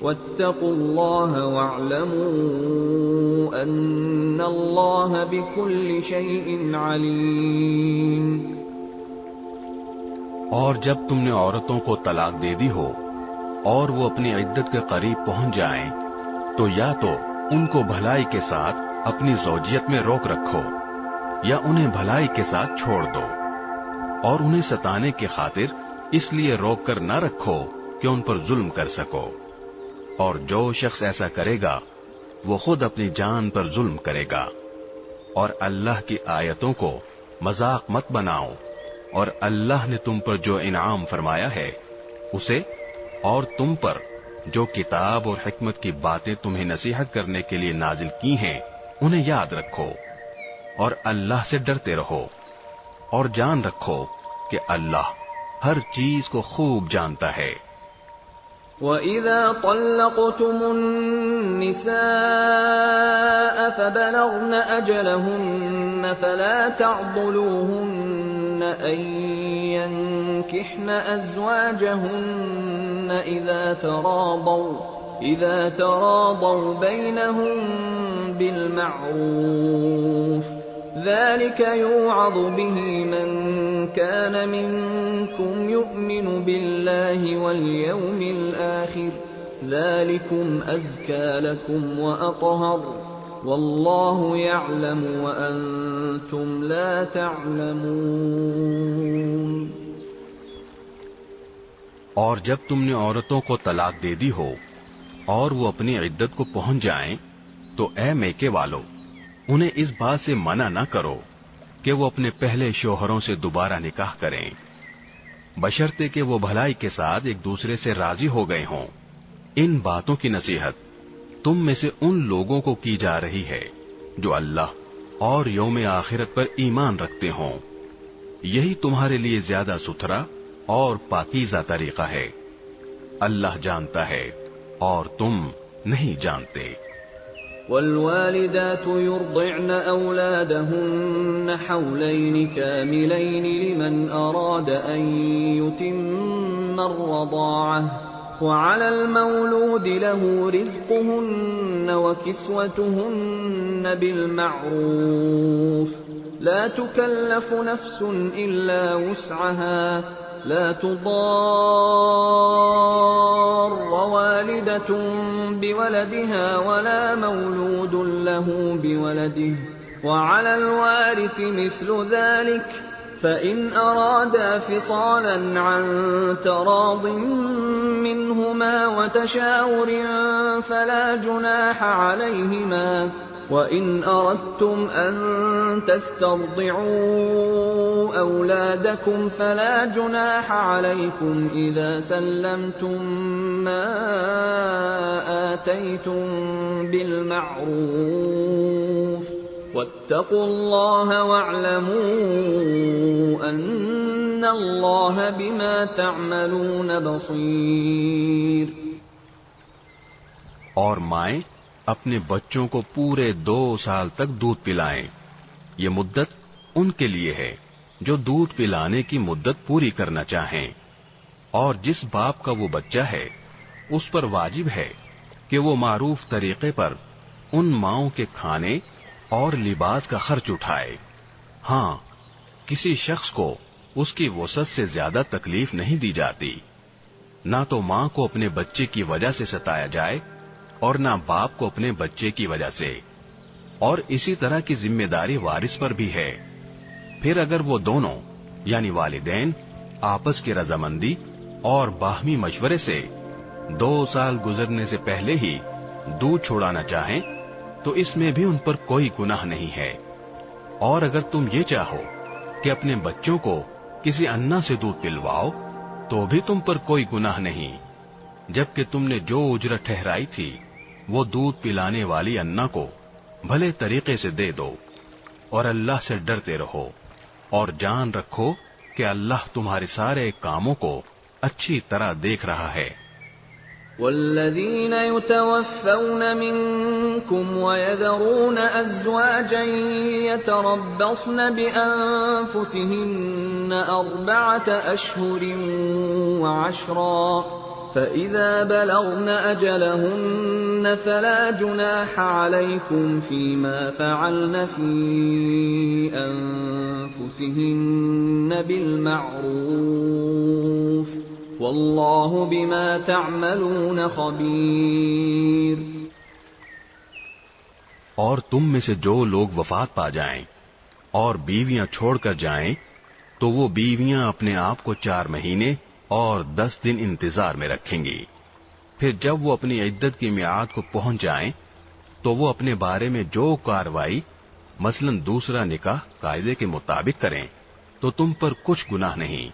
Speaker 1: وَاتَّقُوا اللَّهَ وَاعْلَمُوا أَنَّ اللَّهَ بِكُلِّ شَيْءٍ عَلِيمٌ.
Speaker 3: اور جب تم نے عورتوں کو طلاق دے دی ہو اور وہ اپنی عدت کے قریب پہنچ جائیں تو یا تو ان کو بھلائی کے ساتھ اپنی زوجیت میں روک رکھو یا انہیں بھلائی کے ساتھ چھوڑ دو، اور انہیں ستانے کی خاطر اس لیے روک کر نہ رکھو کہ ان پر ظلم کر سکو. اور جو شخص ایسا کرے گا وہ خود اپنی جان پر ظلم کرے گا. اور اللہ کی آیتوں کو مذاق مت بناؤ، اور اللہ نے تم پر جو انعام فرمایا ہے اسے اور تم پر جو کتاب اور حکمت کی باتیں تمہیں نصیحت کرنے کے لیے نازل کی ہیں انہیں یاد رکھو، اور اللہ سے ڈرتے رہو، اور جان رکھو کہ اللہ ہر چیز کو خوب جانتا ہے.
Speaker 1: وَإِذَا طَلَّقْتُمُ النِّسَاءَ فَبَلَغْنَ أَجَلَهُنَّ فَلَا تَعْضُلُوهُنَّ أَن يَنكِحْنَ أَزْوَاجَهُنَّ إِذَا تَرَاضَوْا بَيْنَهُم بِالْمَعْرُوفِ ذَلِكَ يُوعَظُ بِهِ مَن كَانَ مِنكُمْ يُؤْمِنُ بِاللَّهِ وَالْيَوْمِ الْآخِرِ ذَلِكُمْ أَزْكَى لَكُمْ وَأَطْهَرُ وَاللَّهُ يَعْلَمُ وَأَنْتُمْ لَا تَعْلَمُونَ.
Speaker 3: اور جب تم نے عورتوں کو طلاق دے دی ہو اور وہ اپنی عدت کو پہنچ جائیں تو اے میکے والو انہیں اس بات سے منع نہ کرو کہ وہ اپنے پہلے شوہروں سے دوبارہ نکاح کریں، بشرطے کہ وہ بھلائی کے ساتھ ایک دوسرے سے راضی ہو گئے ہوں. ان باتوں کی نصیحت تم میں سے ان لوگوں کو کی جا رہی ہے جو اللہ اور یوم آخرت پر ایمان رکھتے ہوں. یہی تمہارے لیے زیادہ ستھرا اور پاکیزہ طریقہ ہے. اللہ جانتا ہے اور تم نہیں جانتے.
Speaker 1: والوالدات يرضعن أولادهن حولين كاملين لمن أراد أن يتم الرضاعة وعلى المولود له رزقهن وكسوتهن بالمعروف لا تكلف نفس إلا وسعها لا تضار والدة بولدها ولا مولود له بولده وعلى الوارث مثل ذلك فإن أرادا فصالا عن تراض منهما وتشاور فلا جناح عليهما وإن أردتم أن تسترضعوا أولادكم فلا جناح عليكم إذا سلمتم ما آتيتم بالمعروف واتقوا الله واعلموا أن الله بما تعملون بصير.
Speaker 3: اور مائیں اپنے بچوں کو پورے 2 سال تک دودھ پلائیں. یہ مدت ان کے لیے ہے جو دودھ پلانے کی مدت پوری کرنا چاہیں. اور جس باپ کا وہ بچہ ہے اس پر واجب ہے کہ وہ معروف طریقے پر ان ماؤں کے کھانے اور لباس کا خرچ اٹھائے. ہاں، کسی شخص کو اس کی وسعت سے زیادہ تکلیف نہیں دی جاتی. نہ تو ماں کو اپنے بچے کی وجہ سے ستایا جائے اور نہ باپ کو اپنے بچے کی وجہ سے. اور اسی طرح کی ذمہ داری وارث پر بھی ہے. پھر اگر وہ دونوں یعنی والدین آپس کی رضامندی اور باہمی مشورے سے 2 سال گزرنے سے پہلے ہی دودھ چھوڑانا چاہیں تو اس میں بھی ان پر کوئی گناہ نہیں ہے. اور اگر تم یہ چاہو کہ اپنے بچوں کو کسی انا سے دودھ پلواؤ تو بھی تم پر کوئی گناہ نہیں، جبکہ تم نے جو اجرت ٹھہرائی تھی وہ دودھ پلانے والی انا کو بھلے طریقے سے دے دو. اور اللہ سے ڈرتے رہو اور جان رکھو کہ اللہ تمہارے سارے کاموں کو اچھی طرح دیکھ رہا ہے.
Speaker 1: والذين يتوفون منكم ويذرون أزواجا يتربصن بأنفسهن 4 أشهر و10 فإذا بلغن أجلهن فلا جناح عليكم فيما فعلن في أنفسهن بالمعروف واللہ بما تعملون خبیر.
Speaker 3: اور تم میں سے جو لوگ وفات پا جائیں اور بیویاں چھوڑ کر جائیں تو وہ بیویاں اپنے آپ کو 4 مہینے اور 10 دن انتظار میں رکھیں گی. پھر جب وہ اپنی عدت کی میعاد کو پہنچ جائیں تو وہ اپنے بارے میں جو کارروائی مثلا دوسرا نکاح قاعدے کے مطابق کریں تو تم پر کچھ گناہ نہیں.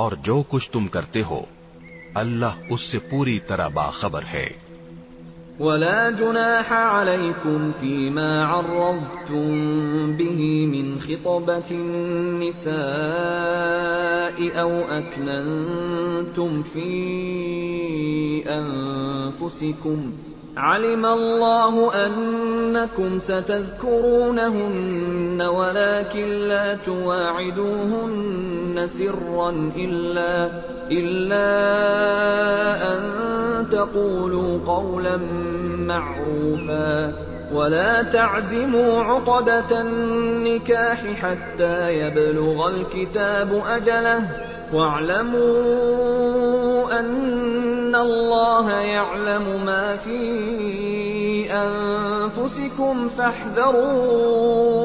Speaker 3: اور جو کچھ تم کرتے ہو اللہ اس سے پوری طرح باخبر ہے.
Speaker 1: ولا جناح عليكم فيما عرضتم به من خطبة النساء أو أكننتم في أنفسكم علم الله أنكم ستذكرونهن ولكن لا تواعدوهن سرا إلا أن تقولوا قولا معروفا ولا تعزموا عقدة النكاح حتى يبلغ الكتاب أجله واعلموا أن الله يعلم ما في أنفسكم فاحذروه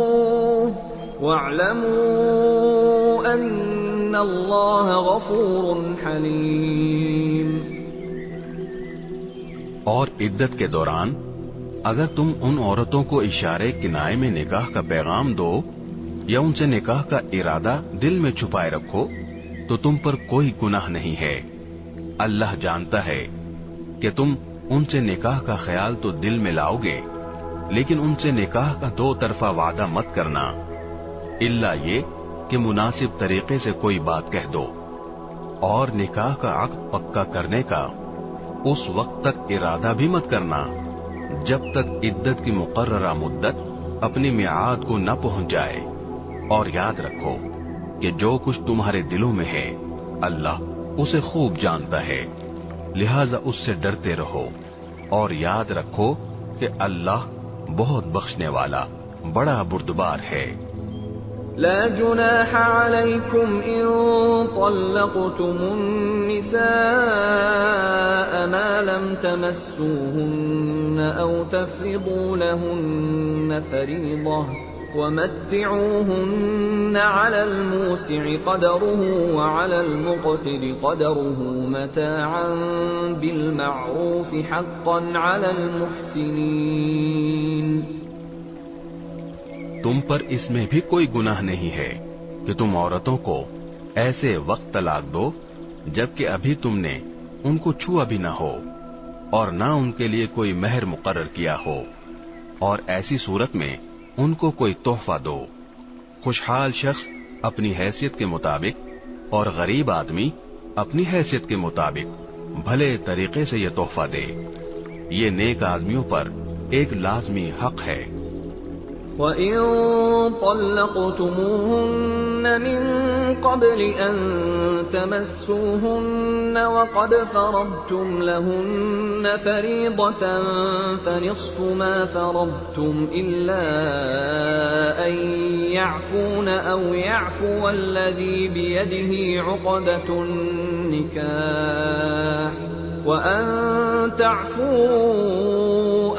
Speaker 1: واعلموا أن الله غفور حليم.
Speaker 3: اور عدت کے دوران اگر تم ان عورتوں کو اشارے کنائے میں نکاح کا پیغام دو یا ان سے نکاح کا ارادہ دل میں چھپائے رکھو تو تم پر کوئی گناہ نہیں ہے. اللہ جانتا ہے کہ تم ان سے نکاح کا خیال تو دل میں لاؤ گے لیکن ان سے نکاح کا 2 طرفہ وعدہ مت کرنا الا یہ کہ مناسب طریقے سے کوئی بات کہہ دو. اور نکاح کا عقد پکا کرنے کا اس وقت تک ارادہ بھی مت کرنا جب تک عدت کی مقررہ مدت اپنی میعاد کو نہ پہنچ جائے. اور یاد رکھو کہ جو کچھ تمہارے دلوں میں ہے اللہ اسے خوب جانتا ہے. لہذا اس سے ڈرتے رہو اور یاد رکھو کہ اللہ بہت بخشنے والا بڑا بردبار ہے۔
Speaker 1: لا جناح عليكم إن طلقتم النساء ما لم تمسوهن أو تفرضوا لهن فريضة ومتعوهن على الموسع قدره وعلى المقتر قدره متاعا بالمعروف حقا على المحسنين۔
Speaker 3: تم پر اس میں بھی کوئی گناہ نہیں ہے کہ تم عورتوں کو ایسے وقت طلاق دو جبکہ ابھی تم نے ان کو چھوا بھی نہ ہو اور نہ ان کے لیے کوئی مہر مقرر کیا ہو، اور ایسی صورت میں ان کو کوئی تحفہ دو۔ خوشحال شخص اپنی حیثیت کے مطابق اور غریب آدمی اپنی حیثیت کے مطابق بھلے طریقے سے یہ تحفہ دے، یہ نیک آدمیوں پر ایک لازمی حق ہے۔
Speaker 1: وَإِن طَلَّقْتُمُوهُنَّ مِن قَبْلِ أَن تَمَسُّوهُنَّ وَقَدْ فَرَضْتُمْ لَهُنَّ فَرِيضَةً فَنِصْفُ مَا فَرَضْتُمْ إِلَّا أَن يَعْفُونَ أَوْ يَعْفُوَ الَّذِي بِيَدِهِ عُقْدَةُ النِّكَاحِ وَأَن تَعْفُوا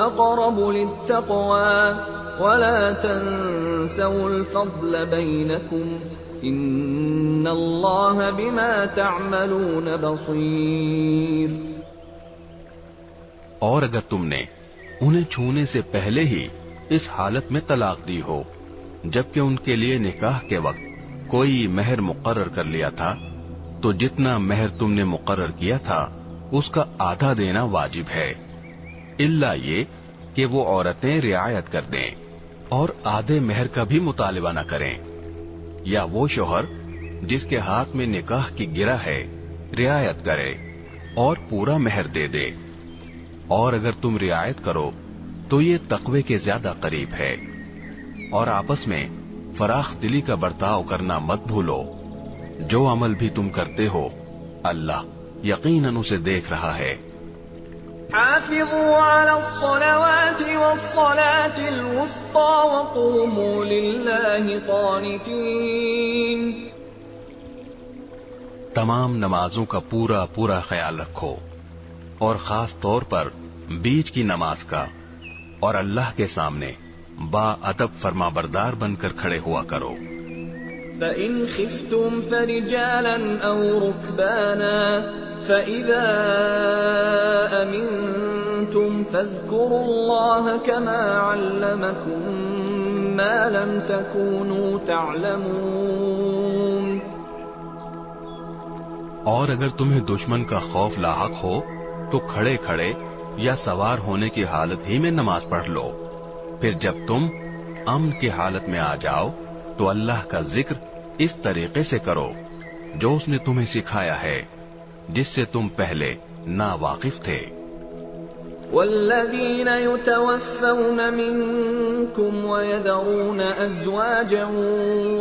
Speaker 1: أَقْرَبُ لِلتَّقْوَى وَلَا تَنسَوْا الْفَضْلَ بَيْنَكُمْ إِنَّ اللَّهَ بِمَا تَعْمَلُونَ بَصِيرٌ۔
Speaker 3: اور اگر تم نے انہیں چھونے سے پہلے ہی اس حالت میں طلاق دی ہو جبکہ ان کے لیے نکاح کے وقت کوئی مہر مقرر کر لیا تھا، تو جتنا مہر تم نے مقرر کیا تھا اس کا آدھا دینا واجب ہے، الا یہ کہ وہ عورتیں رعایت کر دیں اور آدھے مہر کا بھی مطالبہ نہ کریں، یا وہ شوہر جس کے ہاتھ میں نکاح کی گرہ ہے رعایت کرے اور پورا مہر دے دے، اور اگر تم رعایت کرو تو یہ تقوی کے زیادہ قریب ہے، اور آپس میں فراخ دلی کا برتاؤ کرنا مت بھولو۔ جو عمل بھی تم کرتے ہو اللہ یقیناً اسے دیکھ رہا ہے۔
Speaker 1: حافظوا على الصلوات والصلاة الوسطى وقوموا لله قانتين۔
Speaker 3: تمام نمازوں کا پورا پورا خیال رکھو، اور خاص طور پر بیچ کی نماز کا، اور اللہ کے سامنے با ادب فرما بردار بن کر کھڑے ہوا کرو۔
Speaker 1: فَإِنْ خِفْتُمْ فَرِجَالًا أَوْ رُكْبَانًا فَإِذَا أَمِنْتُمْ فَاذْكُرُوا اللَّهَ كَمَا عَلَّمَكُمْ مَا لَمْ تَكُونُوا تَعْلَمُونَ۔
Speaker 3: اور اگر تمہیں دشمن کا خوف لاحق ہو تو کھڑے کھڑے یا سوار ہونے کی حالت ہی میں نماز پڑھ لو، پھر جب تم امن کی حالت میں آ جاؤ تو اللہ کا ذکر اس طریقے سے کرو جو اس نے تمہیں سکھایا ہے، جس سے تم پہلے ناواقف تھے۔
Speaker 1: والذین یتوفون منکم ویذرون ازواجا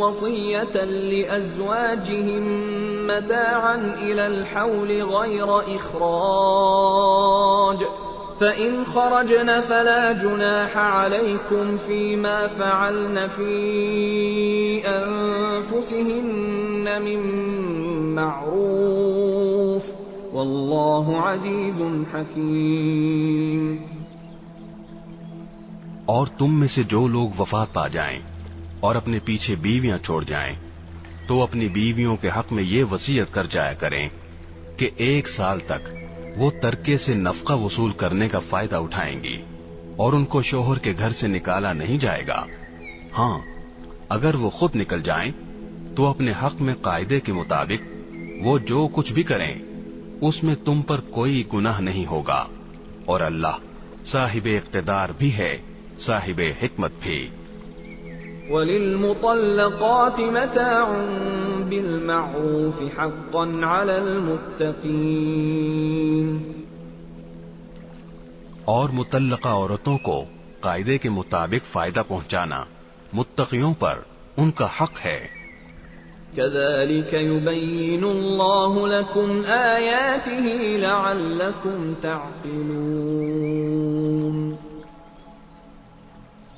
Speaker 1: وصیة لازواجهم متاعا الى الحول غیر اخراج فإن خرجن فلا جناح عليكم فيما فعلن في أنفسهن من معروف والله عزيز حكيم۔
Speaker 3: اور تم میں سے جو لوگ وفات پا جائیں اور اپنے پیچھے بیویاں چھوڑ جائیں تو اپنی بیویوں کے حق میں یہ وصیت کر جایا کریں کہ 1 سال تک وہ ترکے سے نفقہ وصول کرنے کا فائدہ اٹھائیں گی اور ان کو شوہر کے گھر سے نکالا نہیں جائے گا۔ ہاں، اگر وہ خود نکل جائیں تو اپنے حق میں قاعدے کے مطابق وہ جو کچھ بھی کریں اس میں تم پر کوئی گناہ نہیں ہوگا، اور اللہ صاحب اقتدار بھی ہے، صاحب حکمت بھی۔
Speaker 1: وَلِلْمُطَلَّقَاتِ مَتَاعٌ بِالْمَعْرُوفِ حَقًّا عَلَى الْمُتَّقِينَ۔
Speaker 3: اور مطلقہ عورتوں کو قاعدے کے مطابق فائدہ پہنچانا متقیوں پر ان کا حق ہے۔
Speaker 1: كذلك يبين الله لكم آياته لعلكم تعقلون۔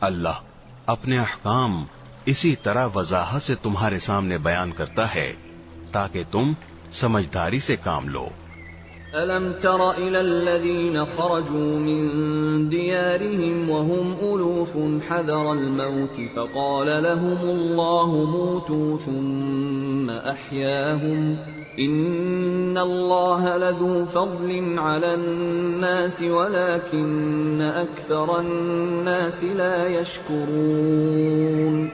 Speaker 3: اللہ اپنے احکام اسی طرح وضاحت سے تمہارے سامنے بیان کرتا ہے تاکہ تم سمجھداری سے کام لو۔
Speaker 1: أَلَمْ تَرَ إِلَى الَّذِينَ خَرَجُوا مِن دِيَارِهِمْ وَهُمْ أُلُوفٌ حَذَرَ الْمَوْتِ فَقَالَ لَهُمُ اللَّهُ مُوتُوا ثُمَّ أَحْيَاهُمْ إِنَّ اللَّهَ لَذُو فَضْلٍ عَلَى النَّاسِ وَلَكِنَّ أَكْثَرَ النَّاسِ لَا يَشْكُرُونَ۔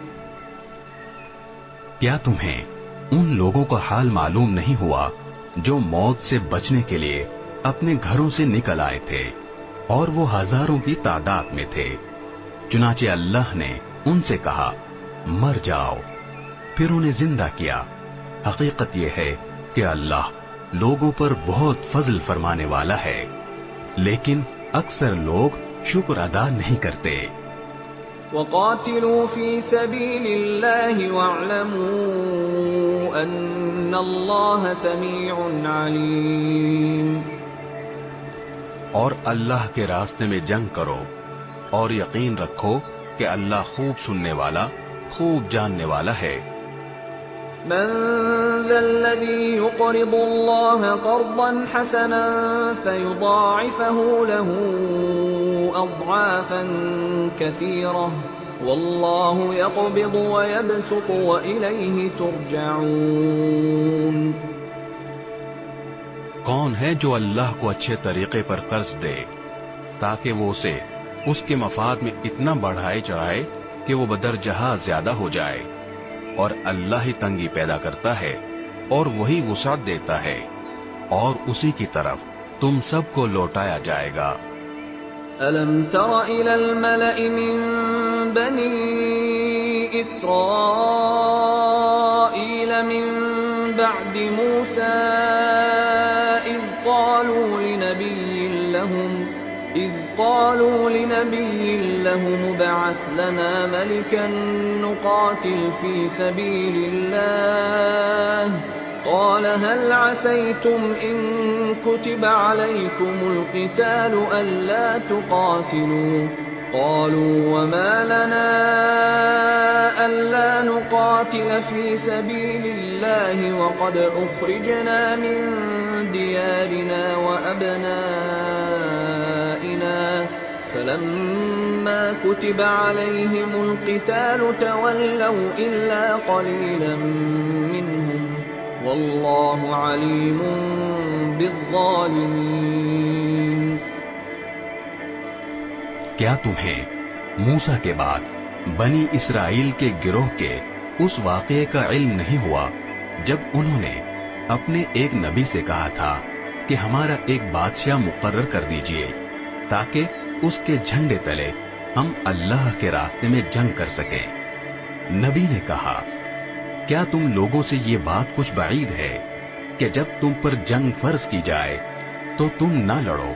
Speaker 3: کیا تمہیں ان لوگوں کا حال معلوم نہیں ہوا جو موت سے بچنے کے لیے اپنے گھروں سے نکل آئے تھے اور وہ ہزاروں کی تعداد میں تھے؟ چنانچہ اللہ نے ان سے کہا مر جاؤ، پھر انہیں زندہ کیا۔ حقیقت یہ ہے کہ اللہ لوگوں پر بہت فضل فرمانے والا ہے، لیکن اکثر لوگ شکر ادا نہیں کرتے۔
Speaker 1: وَقَاتِلُوا فِي سَبِيلِ اللَّهِ وَاعْلَمُوا أَنَّ اللَّهَ سَمِيعٌ عَلِيمٌ۔
Speaker 3: اور اللہ کے راستے میں جنگ کرو اور یقین رکھو کہ اللہ خوب سننے والا، خوب جاننے والا ہے۔
Speaker 1: من ذا الذي يقرض الله قرضا حسنا فيضاعفه له أضعافا كثيرة والله يقبض ويبسط وإليه ترجعون۔
Speaker 3: کون ہے جو اللہ کو اچھے طریقے پر قرض دے تاکہ وہ اسے اس کے مفاد میں اتنا بڑھائے چڑھائے کہ وہ بدرجہ زیادہ ہو جائے؟ اور اللہ ہی تنگی پیدا کرتا ہے اور وہی وسعت دیتا ہے، اور اسی کی طرف تم سب کو لوٹایا جائے گا۔
Speaker 1: أَلَمْ تَرَ إِلَى الْمَلَإِ مِن بَنِي إِسْرَائِيلَ مِن بَعْدِ مُوسَىٰ إِذْ قَالُوا لِنَبِيٍّ لَّهُمُ ابْعَثْ لَنَا مَلِكًا نُّقَاتِلْ فِي سَبِيلِ اللَّهِ قَالَ هَلْ عَسَيْتُمْ إِن كُتِبَ عَلَيْكُمُ الْقِتَالُ أَلَّا تُقَاتِلُوا قَالُوا وَمَا لَنَا أَلَّا نُقَاتِلَ فِي سَبِيلِ اللَّهِ وَقَدْ أُخْرِجْنَا مِن دِيَارِنَا وَأَبْنَائِنَا فَلَمَّا كُتِبَ عَلَيْهِمُ الْقِتَالُ تَوَلَّوْا إِلَّا قَلِيلًا مِّنْهُمْ وَاللَّهُ عَلِيمٌ بِالظَّالِمِينَ۔
Speaker 3: کیا تمہیں موسیٰ کے بعد بنی اسرائیل کے گروہ کے اس واقعے کا علم نہیں ہوا جب انہوں نے اپنے ایک نبی سے کہا تھا کہ ہمارا ایک بادشاہ مقرر کر دیجئے تاکہ اس کے جھنڈے تلے ہم اللہ کے راستے میں جنگ کر سکیں؟ نبی نے کہا کیا تم لوگوں سے یہ بات کچھ بعید ہے کہ جب تم پر جنگ فرض کی جائے تو تم نہ لڑو؟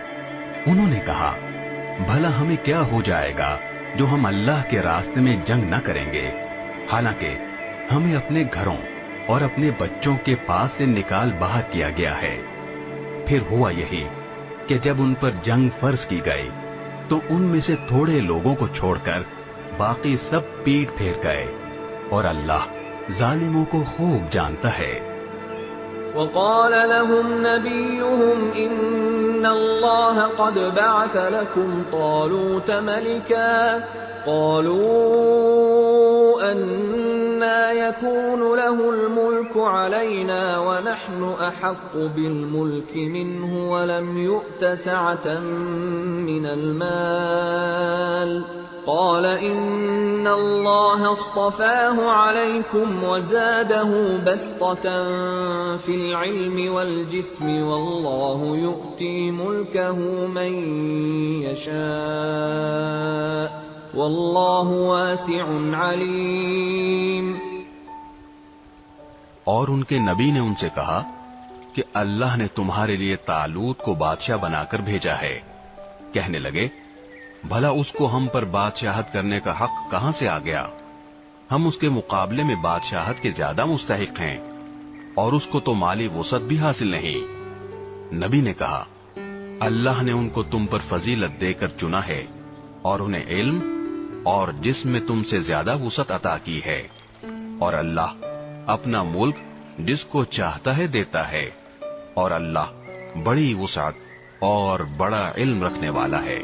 Speaker 3: انہوں نے کہا بھلا ہمیں کیا ہو جائے گا جو ہم اللہ کے راستے میں جنگ نہ کریں گے، حالانکہ ہمیں اپنے گھروں اور اپنے بچوں کے پاس سے نکال باہر کیا گیا ہے۔ پھر ہوا یہی کہ جب ان پر جنگ فرض کی گئی تو ان میں سے تھوڑے لوگوں کو چھوڑ کر باقی سب پیٹ پھیر گئے، اور اللہ ظالموں کو خوب جانتا ہے۔
Speaker 1: وقال لهم نبيهم إن الله قد بعث لكم طالوت ملكا قالوا أنى يكون له الملك علينا ونحن أحق بالملك منه ولم يؤت سعة من المال قال إن الله اصطفاه عليكم وزاده بسطة في العلم والجسم والله يؤتي ملكه من يشاء والله واسع عليم۔
Speaker 3: اور ان کے نبی نے ان سے کہا کہ اللہ نے تمہارے لیے طالوت کو بادشاہ بنا کر بھیجا ہے۔ کہنے لگے بھلا اس کو ہم پر بادشاہت کرنے کا حق کہاں سے آ گیا؟ ہم اس کے مقابلے میں بادشاہت کے زیادہ مستحق ہیں اور اس کو تو مالی وسعت بھی حاصل نہیں۔ نبی نے کہا، اللہ نے ان کو تم پر فضیلت دے کر چنا ہے اور انہیں علم اور جسم میں تم سے زیادہ وسعت عطا کی ہے، اور اللہ اپنا ملک جس کو چاہتا ہے دیتا ہے، اور اللہ بڑی وسعت اور بڑا علم رکھنے والا ہے۔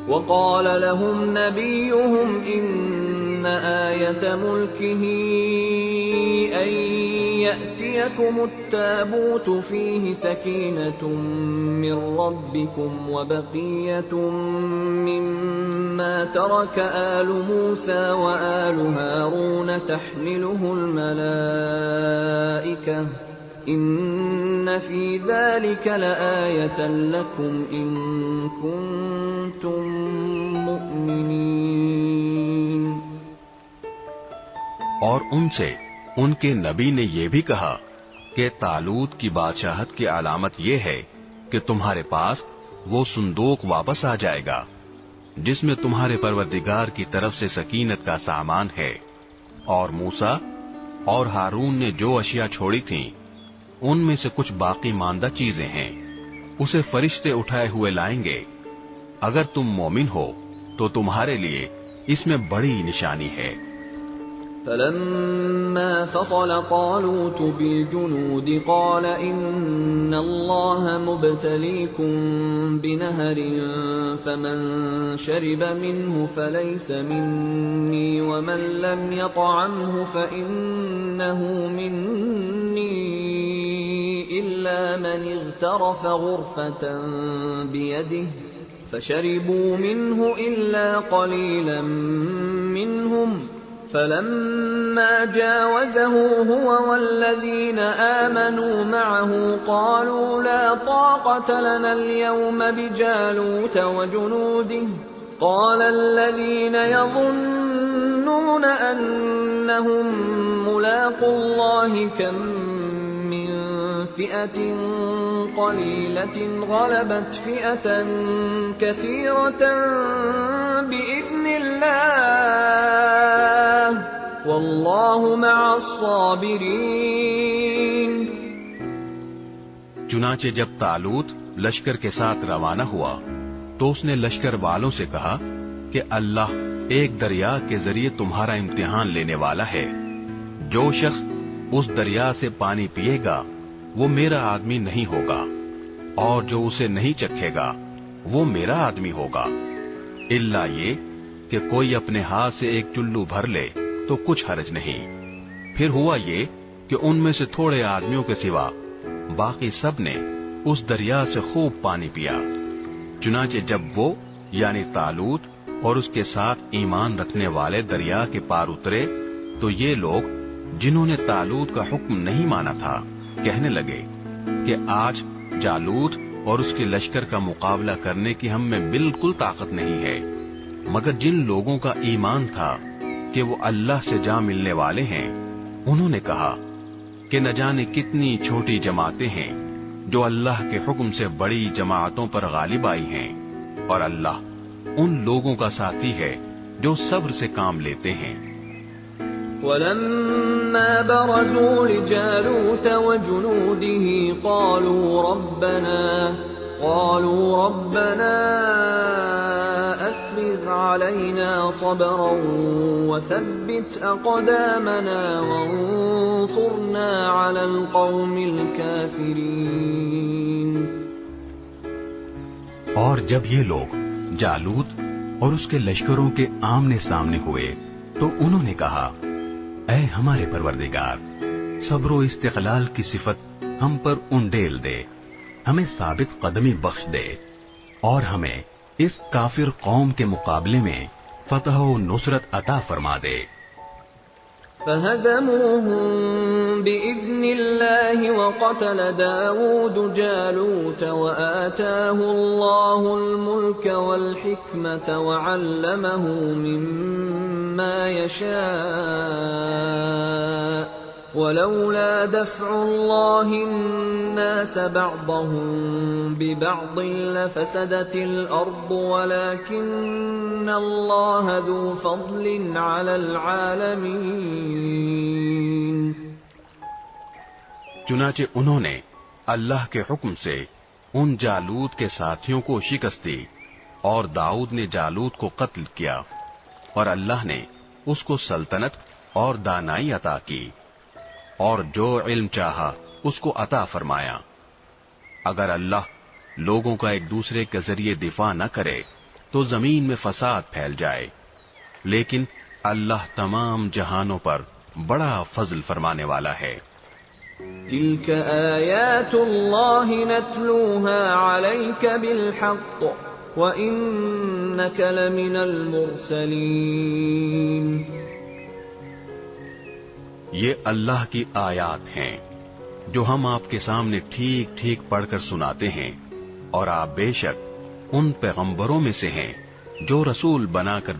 Speaker 1: وقال لهم نبيهم إن آية ملكه أن يأتيكم التابوت فيه سكينة من ربكم وبقية مما ترك آل موسى وآل هارون تحمله الملائكة إن في ذلك لآية لكم إن كنتم مؤمنين۔
Speaker 3: اور ان سے ان کے نبی نے یہ بھی کہا کہ طالوت کی بادشاہت کی علامت یہ ہے کہ تمہارے پاس وہ صندوق واپس آ جائے گا جس میں تمہارے پروردگار کی طرف سے سکینت کا سامان ہے، اور موسیٰ اور ہارون نے جو اشیاء چھوڑی تھیں ان میں سے کچھ باقی ماندہ چیزیں ہیں، اسے فرشتے اٹھائے ہوئے لائیں گے۔ اگر تم مومن ہو تو تمہارے لیے اس میں بڑی نشانی ہے۔
Speaker 1: فلما فصل طالوت بالجنود قال إن الله مبتليكم بنهر فمن شرب منه فليس مني ومن لم يطعمه فإنه مني إلا من اغترف غرفة بيده فشربوا منه إلا قليلا منهم فلما جاوزه هو والذين آمنوا معه قالوا لا طاقة لنا اليوم بجالوت وجنوده قال الذين يظنون أنهم ملاقو الله كم من فئة قليلة غلبت فئة كثيرة بإذن الله واللہ مع الصابرین۔
Speaker 3: چنانچہ جب طالوت لشکر کے ساتھ روانہ ہوا تو اس نے لشکر والوں سے کہا کہ اللہ ایک دریا کے ذریعے تمہارا امتحان لینے والا ہے، جو شخص اس دریا سے پانی پیے گا وہ میرا آدمی نہیں ہوگا، اور جو اسے نہیں چکھے گا وہ میرا آدمی ہوگا، الا یہ کہ کوئی اپنے ہاتھ سے ایک چلو بھر لے تو کچھ حرج نہیں۔ پھر ہوا یہ کہ ان میں سے تھوڑے آدمیوں کے سوا باقی سب نے اس دریا سے خوب پانی پیا۔ چنانچہ جب وہ یعنی طالوت اور اس کے ساتھ ایمان رکھنے والے دریا کے پار اترے تو یہ لوگ جنہوں نے طالوت کا حکم نہیں مانا تھا کہنے لگے کہ آج جالوت اور اس کے لشکر کا مقابلہ کرنے کی ہم میں بالکل طاقت نہیں ہے، مگر جن لوگوں کا ایمان تھا کہ وہ اللہ سے جا ملنے والے ہیں انہوں نے کہا کہ نہ جانے کتنی چھوٹی جماعتیں ہیں جو اللہ کے حکم سے بڑی جماعتوں پر غالب آئی ہیں، اور اللہ ان لوگوں کا ساتھی ہے جو صبر سے کام لیتے ہیں۔
Speaker 1: وَلَمَّا بَرَزُوا لِجَالُوتَ وَجُنُودِهِ قالوا ربنا افرغ علينا صبرا وثبت اقدامنا وانصرنا على القوم الكافرين۔
Speaker 3: اور جب یہ لوگ جالوت اور اس کے لشکروں کے آمنے سامنے ہوئے تو انہوں نے کہا، اے ہمارے پروردگار، صبر و استقلال کی صفت ہم پر انڈیل دے، ہمیں ثابت قدمی بخش دے، اور ہمیں اس کافر قوم کے مقابلے میں فتح و نصرت عطا فرما دے۔
Speaker 1: فَهَزَمُوهُم بِإِذْنِ اللَّهِ وَقَتَلَ دَاوُودُ جَالُوتَ وَآتَاهُ اللَّهُ الْمُلْكَ وَالْحِكْمَةَ وَعَلَّمَهُ مِمَّا يَشَاءُ ولولا دفع الله الناس بعضهم ببعض لفسدت الأرض ولكن الله ذو فضل على العالمين.
Speaker 3: چنانچہ انہوں نے اللہ کے حکم سے ان جالوت کے ساتھیوں کو شکست دی اور داؤد نے جالوت کو قتل کیا اور اللہ نے اس کو سلطنت اور دانائی عطا کی اور جو علم چاہا اس کو عطا فرمایا. اگر اللہ لوگوں کا ایک دوسرے کے ذریعے دفاع نہ کرے تو زمین میں فساد پھیل جائے، لیکن اللہ تمام جہانوں پر بڑا فضل فرمانے والا ہے.
Speaker 1: تلك آیات اللہ نتلوها علیک بالحق وإنک لمن المرسلین.
Speaker 3: یہ اللہ کی آیات ہیں جو ہم آپ کے سامنے ٹھیک ٹھیک پڑھ کر سناتے ہیں، اور آپ بے شک ان پیغمبروں میں سے ہیں جو رسول بنا کر